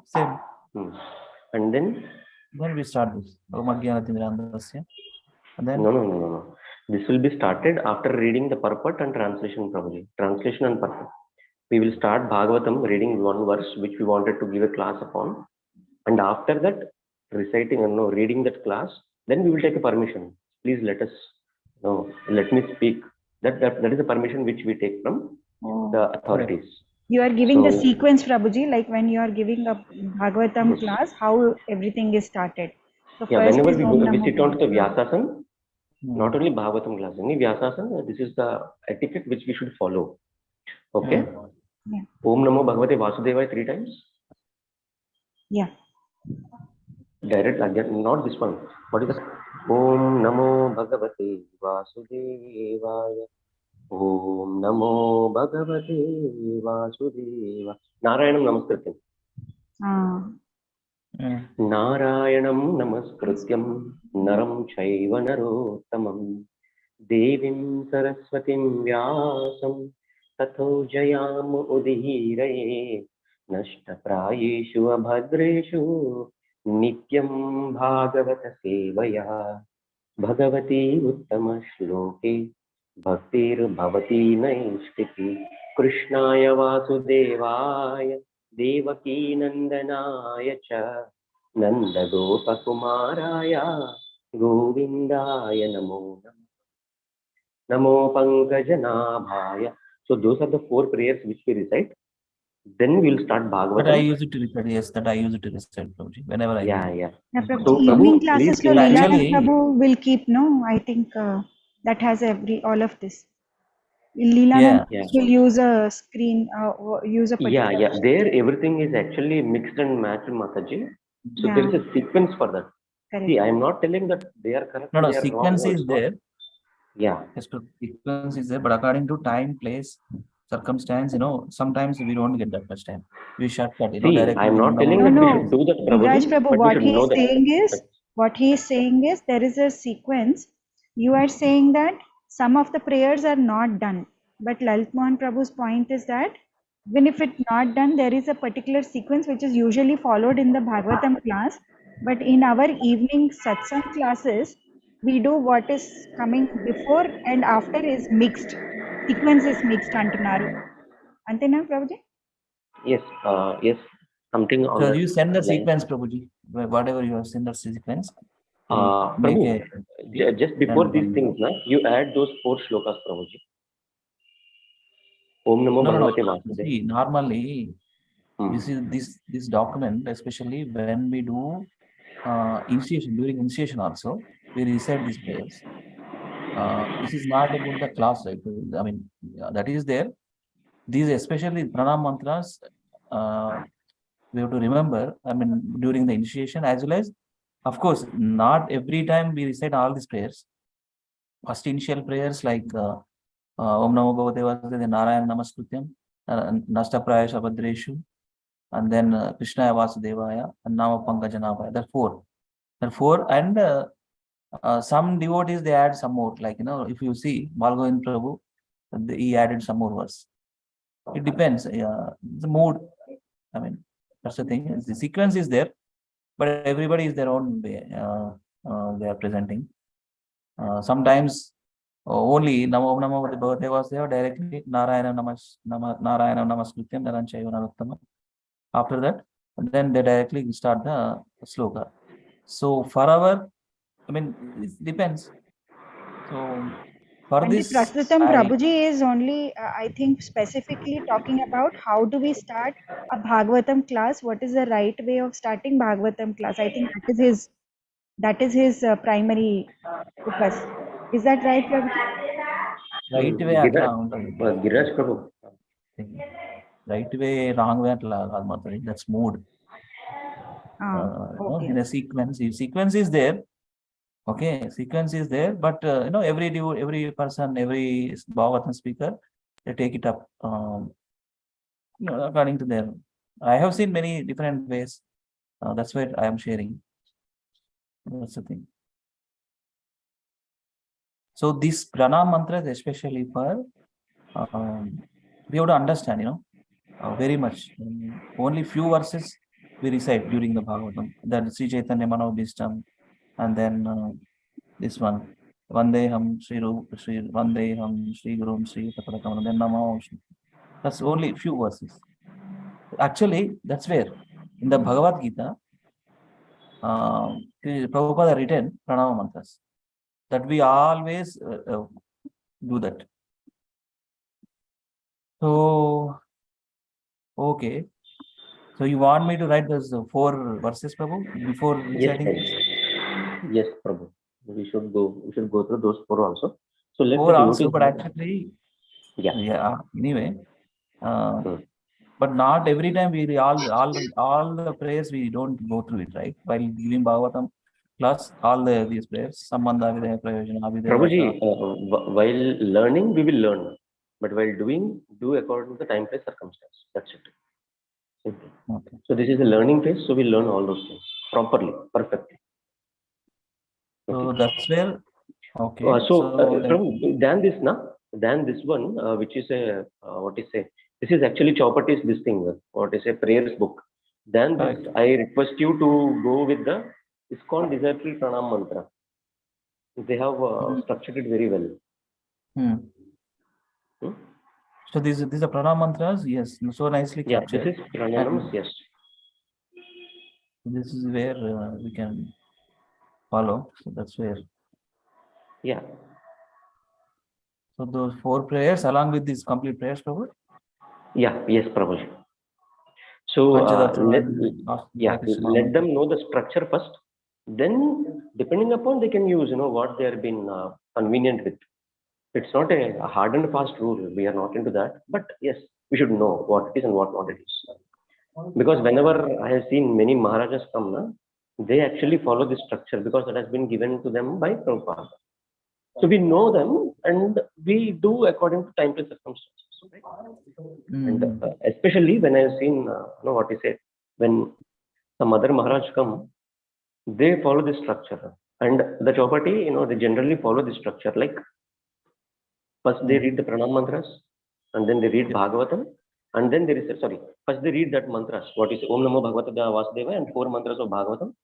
Same. And then Then we start this. Om Ajnanatirmirandasya. And then No. This will be started after reading the purport and translation, Prabhuji. Translation and purport. We will start Bhagavatam reading one verse which we wanted to give a class upon, and after that reciting and reading that class, then we will take a permission. Please let us let me speak. That is a permission which we take from the authorities. You are giving the So- sequence, Prabhuji, like when you are giving a Bhagavatam Yes. class, how everything is started. So Yeah, first whenever is we Om go, we Namo sit on to the Bhagavate. Vyasasana, not only Bhagavatam class, any Vyasasana, this is the etiquette which we should follow. Okay? Yeah. Om Namo Bhagavate Vasudevaya 3 times. Yeah. Direct, again, not this one. What is that? Om Namo Bhagavate Vasudevaya. Om Namo Bhagavate Vasudevaya. Narayanam Namaskrityam. Narayanam Namaskrityam Naram Chaiva Narottamam Devim Saraswatim Vyasam Tato Jayam Udhiraye Nashtaprayeshu Abhadreshu Nityam Bhagavata Sevaya Bhagavati Uttama Shloke Bhaktir Bhavati Naishtiti Krishnaya Vasudevaya Devaki Nandanaya Cha Nanda Gopa Kumaraya Govindaya Namo Namo Pankajanabhaya. So those are the 4 prayers which we recite. Then we will start Bhagavatam. That I use it to recite. Yes, that I use it to recite, Prabhuji. Whenever I Yeah. Yeah, Prabhuji, So, evening Prabhu, classes please lo can you Leelanand Actually- Prabhu will keep, no? I think that has all of this. Leelanand Yeah. will use a screen, use a particular. Yeah. There everything is actually mixed and matched, Mataji. So Yeah. there is a sequence for that. Correct. See, I am not telling that they are correct. No, they are sequence wrong is also. there. Yeah. Yes, sequence is there, but according to time, place, circumstance, sometimes we don't get that much time. We shortcut, See, directly. I am not telling that we should do that, Viraj Prabhuji, Prabhu, but we what should he know is that. saying is there is a sequence. You are saying that some of the prayers are not done, but Lalit Mohan Prabhu's point is that even if it's not done, there is a particular sequence which is usually followed in the Bhagavatam class, but in our evening satsang classes, we do what is coming before and after is mixed. Sequence is mixed antunaru. Antena Prabhuji? Yes. Yes. Something on So that you send the line. sequence, Prabhuji. Whatever you have sent the sequence. Prabhu, just before these things, you add those 4 shlokas, Prabhuji. Om Namo Bhagavate Vasudevaya. See, normally, you see this document, especially when we do initiation, during initiation also, we recite these prayers. This is not about the class, right? I mean, that is there. These, especially pranam mantras, we have to remember, I mean, during the initiation, as well as, of course, not every time we recite all these prayers. First initial prayers like Om Namo Bhagavate Vasudevaya, Narayana Namaskrityam, Nasta Praya Shabhadreshu, and then Krishnaya Vasudevaya, and Nama Pankajanabhaya. There are 4. And some devotees, they add some more. Like, if you see Balgovind Prabhu, he added some more verse. It depends. The mood. I mean, that's the thing. The sequence is there, but everybody is their own way. They are presenting. Sometimes only Namo Namo Bhagavate Vasudevaya directly Narayana Namaskrityam Naranchaiva Narottama. After that, then they directly start the sloka. So for our, I mean, it depends. So for And this, the Prastutam Prabhuji is only, I think, specifically talking about how do we start a Bhagavatam class. What is the right way of starting Bhagavatam class? I think that is his primary focus. Is that right, Prabhuji? right way Giraj Prabhu. Right way, wrong way, that's mood. Okay. In a sequence, if sequence is there, okay, sequence is there, but every person, every Bhagavatam speaker, they take it up according to their. I have seen many different ways. That's what I am sharing. That's the thing. So this pranam mantra is especially for we have to understand, very much. Only few verses we recite during the Bhagavatam. That Sri Chaitanya Manobhishtam, and then this one. Vandeham Sri Vandeham Sri Gurum Sri Tapadakam, then Namo. That's only few verses. Actually, that's where in the Bhagavad Gita, Prabhupada written pranama mantras that we always do that. So, okay. So you want me to write those 4 verses, Prabhu, before reciting? Yes, Prabhu. We should go through those 4 also. So let's 4 also, notice but actually, yeah. Anyway, but not every time we all the prayers we don't go through it, right? While giving Bhagavatam class, all these prayers, Sambandha Vidya Prayojana Prabhuji, while learning, we will learn. But while doing, do according to the time, place, circumstance. That's it. Simple. Okay. So this is a learning phase, so we learn all those things properly, perfectly. So that's where, okay. Prabhu, than this one, which is a, this is actually Chaupati's this thing, prayers book. Then this, I request you to go with the ISKCON Desireful Pranam Mantra. They have structured it very well. So these are pranam mantras, yes, so nicely captured. This is pranam, yes. This is where we can follow. So that's where. Yeah. So those 4 prayers along with these complete prayers, Prabhu? Yeah, yes, Prabhu. So let them know the structure first. Then, depending upon, they can use, what they have been convenient with. It's not a hard and fast rule. We are not into that. But yes, we should know what it is and what not it is. Because whenever I have seen many Maharajas come, they actually follow this structure because that has been given to them by Prabhupada. So we know them and we do according to time and circumstances. Right? And especially when I have seen, when some other Maharaj come, they follow this structure. And the Chaupati, they generally follow this structure. Like, first they read the pranam mantras, and then they read Bhagavatam, and then first they read that mantras. What is Om Namo Bhagavate Vasudeva and 4 mantras of Bhagavatam,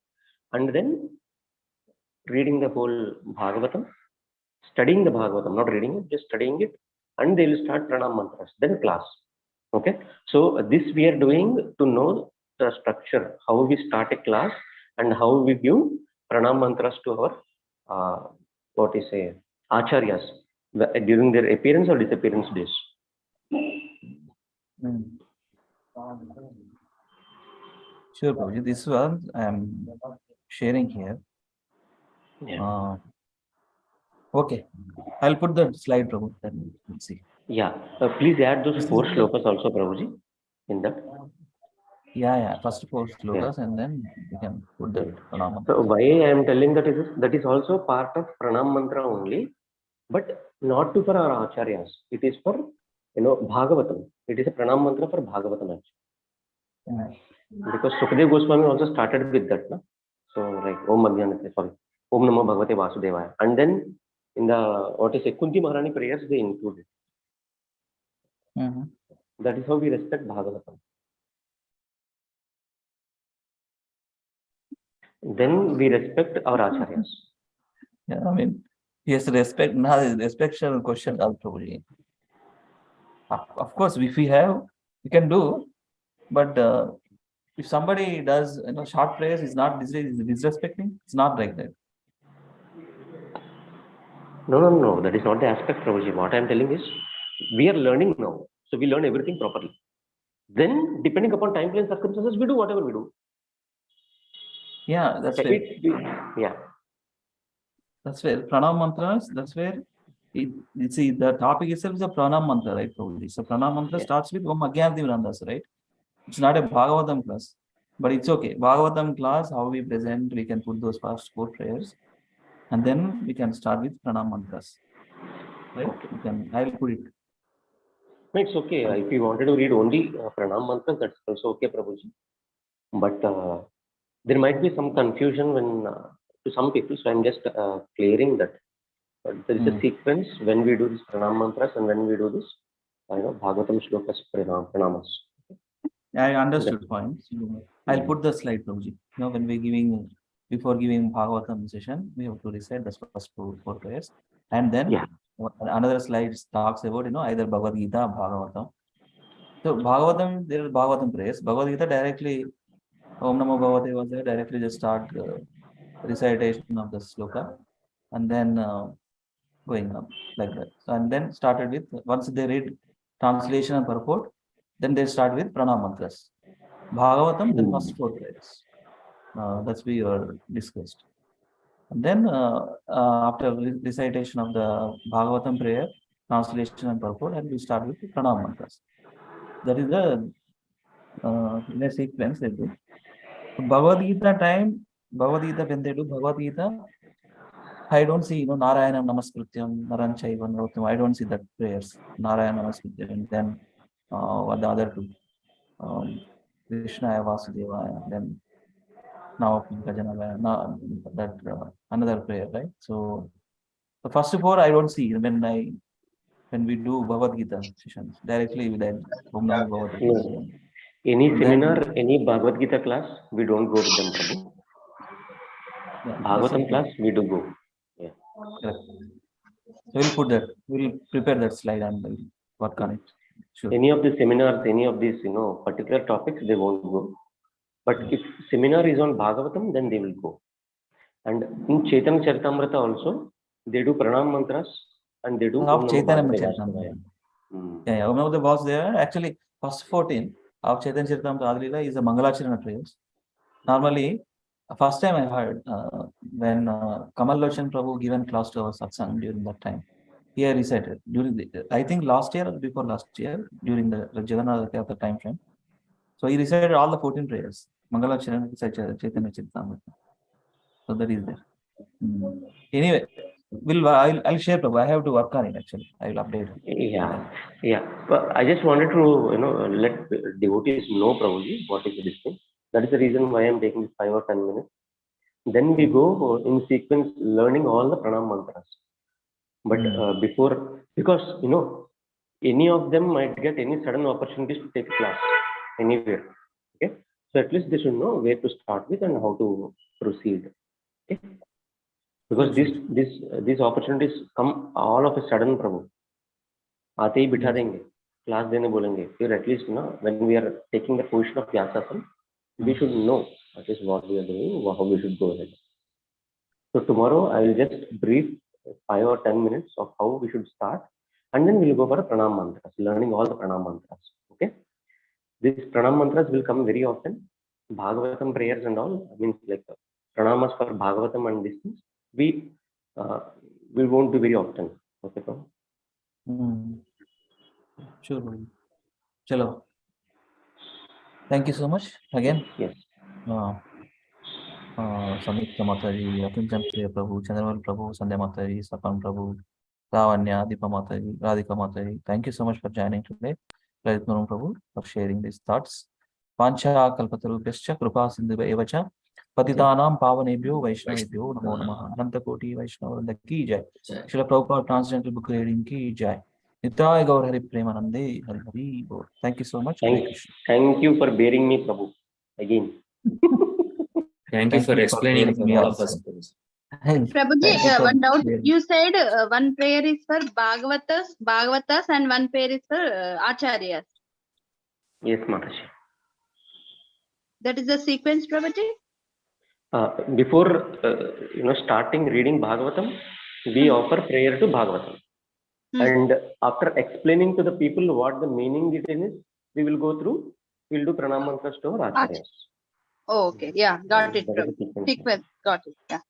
and then reading the whole Bhagavatam, studying the Bhagavatam, not reading it, just studying it, and they will start pranam mantras, then class. Okay, so this we are doing to know the structure, how we start a class and how we give pranam mantras to our acharyas during their appearance or disappearance days. Sure, Prabhuji. This one I am sharing here. Yeah. Okay, I'll put the slide, Prabhu, then we'll see. Yeah, please add those 4 shlokas also, Prabhuji, in that. Yeah. First 4 shlokas, and then we can put the pranam mantra. So why I am telling that is also part of pranam mantra only, but not for our acharyas. It is for Bhagavatam. It is a pranam mantra for Bhagavatam actually. Because Sukadeva Goswami also started with that. No? So like Om Namo Bhagavate Vasudevaya, and then in the Kunti Maharani prayers they included. That is how we respect Bhagavatam. Then we respect our acharyas. Yeah, I mean, yes, respect. Now, respect question also. Of course, if we have, we can do. But if somebody does, short prayers is not disrespecting. It's not like that. No. That is not the aspect, Prabhuji. What I am telling is, we are learning now, so we learn everything properly. Then, depending upon time and circumstances, we do whatever we do. Yeah, that's fair. That's fair. Pranam mantras, that's where see the topic itself is a pranam mantra, right? Probably. So pranam mantra starts with Om Agyanati Vrandas, right? It's not a Bhagavatam class, but it's okay. Bhagavatam class, how we present, we can put those first 4 prayers, and then we can start with pranam mantras. Right? I'll put it. It's okay. If you wanted to read only pranam mantras, that's also okay, Prabhuji. But there might be some confusion when to some people, so I'm just clearing that. But there is a sequence when we do this pranam mantras and when we do this, Bhagavatam shlokas pranamas. I understood point. So I'll put the slide, Prabhuji. You know, when we're giving, before giving Bhagavatam session, we have to recite the first four prayers. And then Yeah. another slide talks about, you know, either Bhagavad Gita or Bhagavatam. So Bhagavatam, there are Bhagavatam prayers. Bhagavad Gita directly, Om Namo Bhagavate was there, directly just start recitation of the sloka. And then going on like that. And then started with, once they read translation and purport, then they start with pranam mantras. Bhagavatam, then first four prayers. That's we are discussed. And then after recitation of the Bhagavatam prayer, translation and purport, and we start with pranam mantras. That is the in a sequence they do. Bhagavad Gita time, Bhagavad Gita when they do Bhagavad Gita, I don't see, you know, Narayana Namaskrityam, Naranchaiva Narottam. I don't see that prayers. Narayana Namaskrityam, and then what the other two, Krishnaya Vasudevaya, then now Gajanavaya, that another prayer, right? So the first four I don't see when we do Bhagavad Gita sessions directly with that Om Namo Bhagavate. No. Any seminar, any Bhagavad Gita class, we don't go with them, Prabhu. Yeah, Bhagavatam class, we do go. Yeah. Correct. So we'll put that. We'll prepare that slide and we'll work on it. Sure. Any of the seminars, any of these, particular topics, they won't go. But if seminar is on Bhagavatam, then they will go. And in Chaitanya Charitamrita also, they do pranam mantras and they do Of Om Namo Chaitanya Bhagavate Charitamrita. Vasudevaya. Yeah, Om Namo the was there. Actually, first 14 of Chaitanya Charitamrita Adilila is a Mangala Charana prayers. Normally, first time I heard when Kamal Lochan Prabhu given class to our satsang during that time. He recited during the, I think last year or before last year, during the Jagannath Yatra time frame. So he recited all the 14 prayers. Mangala Charana Chaitanya Charitamrita. So that is there. Anyway, I'll share, Prabhu. I have to work on it actually. I will update it. Yeah. But I just wanted to, let devotees know, Prabhuji, what is this thing. That is the reason why I'm taking 5 or 10 minutes. Then we go in sequence learning all the pranam mantras. But because, any of them might get any sudden opportunities to take a class anywhere. Okay. So at least they should know where to start with and how to proceed. Okay. Because these opportunities come all of a sudden, Prabhu. आते ही बिठा देंगे, class देने बोलेंगे. फिर at least, when we are taking the position of Vyasasana, we should know what is what we are doing, how we should go ahead. So tomorrow I will just brief 5 or 10 minutes of how we should start, and then we will go for a pranam mantras, learning all the pranam mantras. Okay. These pranam mantras will come very often. Bhagavatam prayers and all, means like pranamas for Bhagavatam and these things, we won't do very often. Okay, Prabhu? Sure. Chalo. Thank you so much again. Yes. Samyukta Mataji, Atunjan Priya Prabhu, Chandramal Prabhu, Sandhya Mataji, Sapan Prabhu, Ravanya, Deepa Mataji, Radhika Mataji. Thank you so much for joining today. Pradyutmanam Prabhu for sharing these thoughts. Pancha Kalpatarubhyascha Krupa Sindhu Evacha Patitanam Pavanebhyo Vaishnavebhyo Namo Namaha. Ananta Koti Vaishnavanda Ki Jai. Srila Prabhupada Transcendental Book Reading Ki Jai. Nitai Gaur Hari Premanande Hari Hari Bol. Thank you so much. Thank you for bearing me, Prabhu. Again. Thank you for explaining for all of us. Prabhuji, one doubt. You said one prayer is for Bhagavatas, and one prayer is for Acharyas. Yes, Mataji. That is the sequence, Prabhuji? Before starting reading Bhagavatam, we offer prayer to Bhagavatam. And after explaining to the people what the meaning it is, we'll do pranam mantras to our Acharyas. Oh, okay. Yeah, got it. Sequence, got it. Yeah.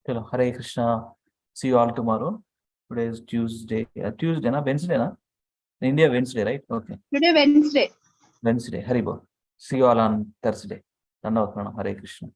Hello, Hare Krishna. See you all tomorrow. Today is Tuesday. Tuesday, Wednesday, In India, Wednesday, right? Okay. Today, Wednesday. Wednesday. Haribol. See you all on Thursday. Hare Krishna.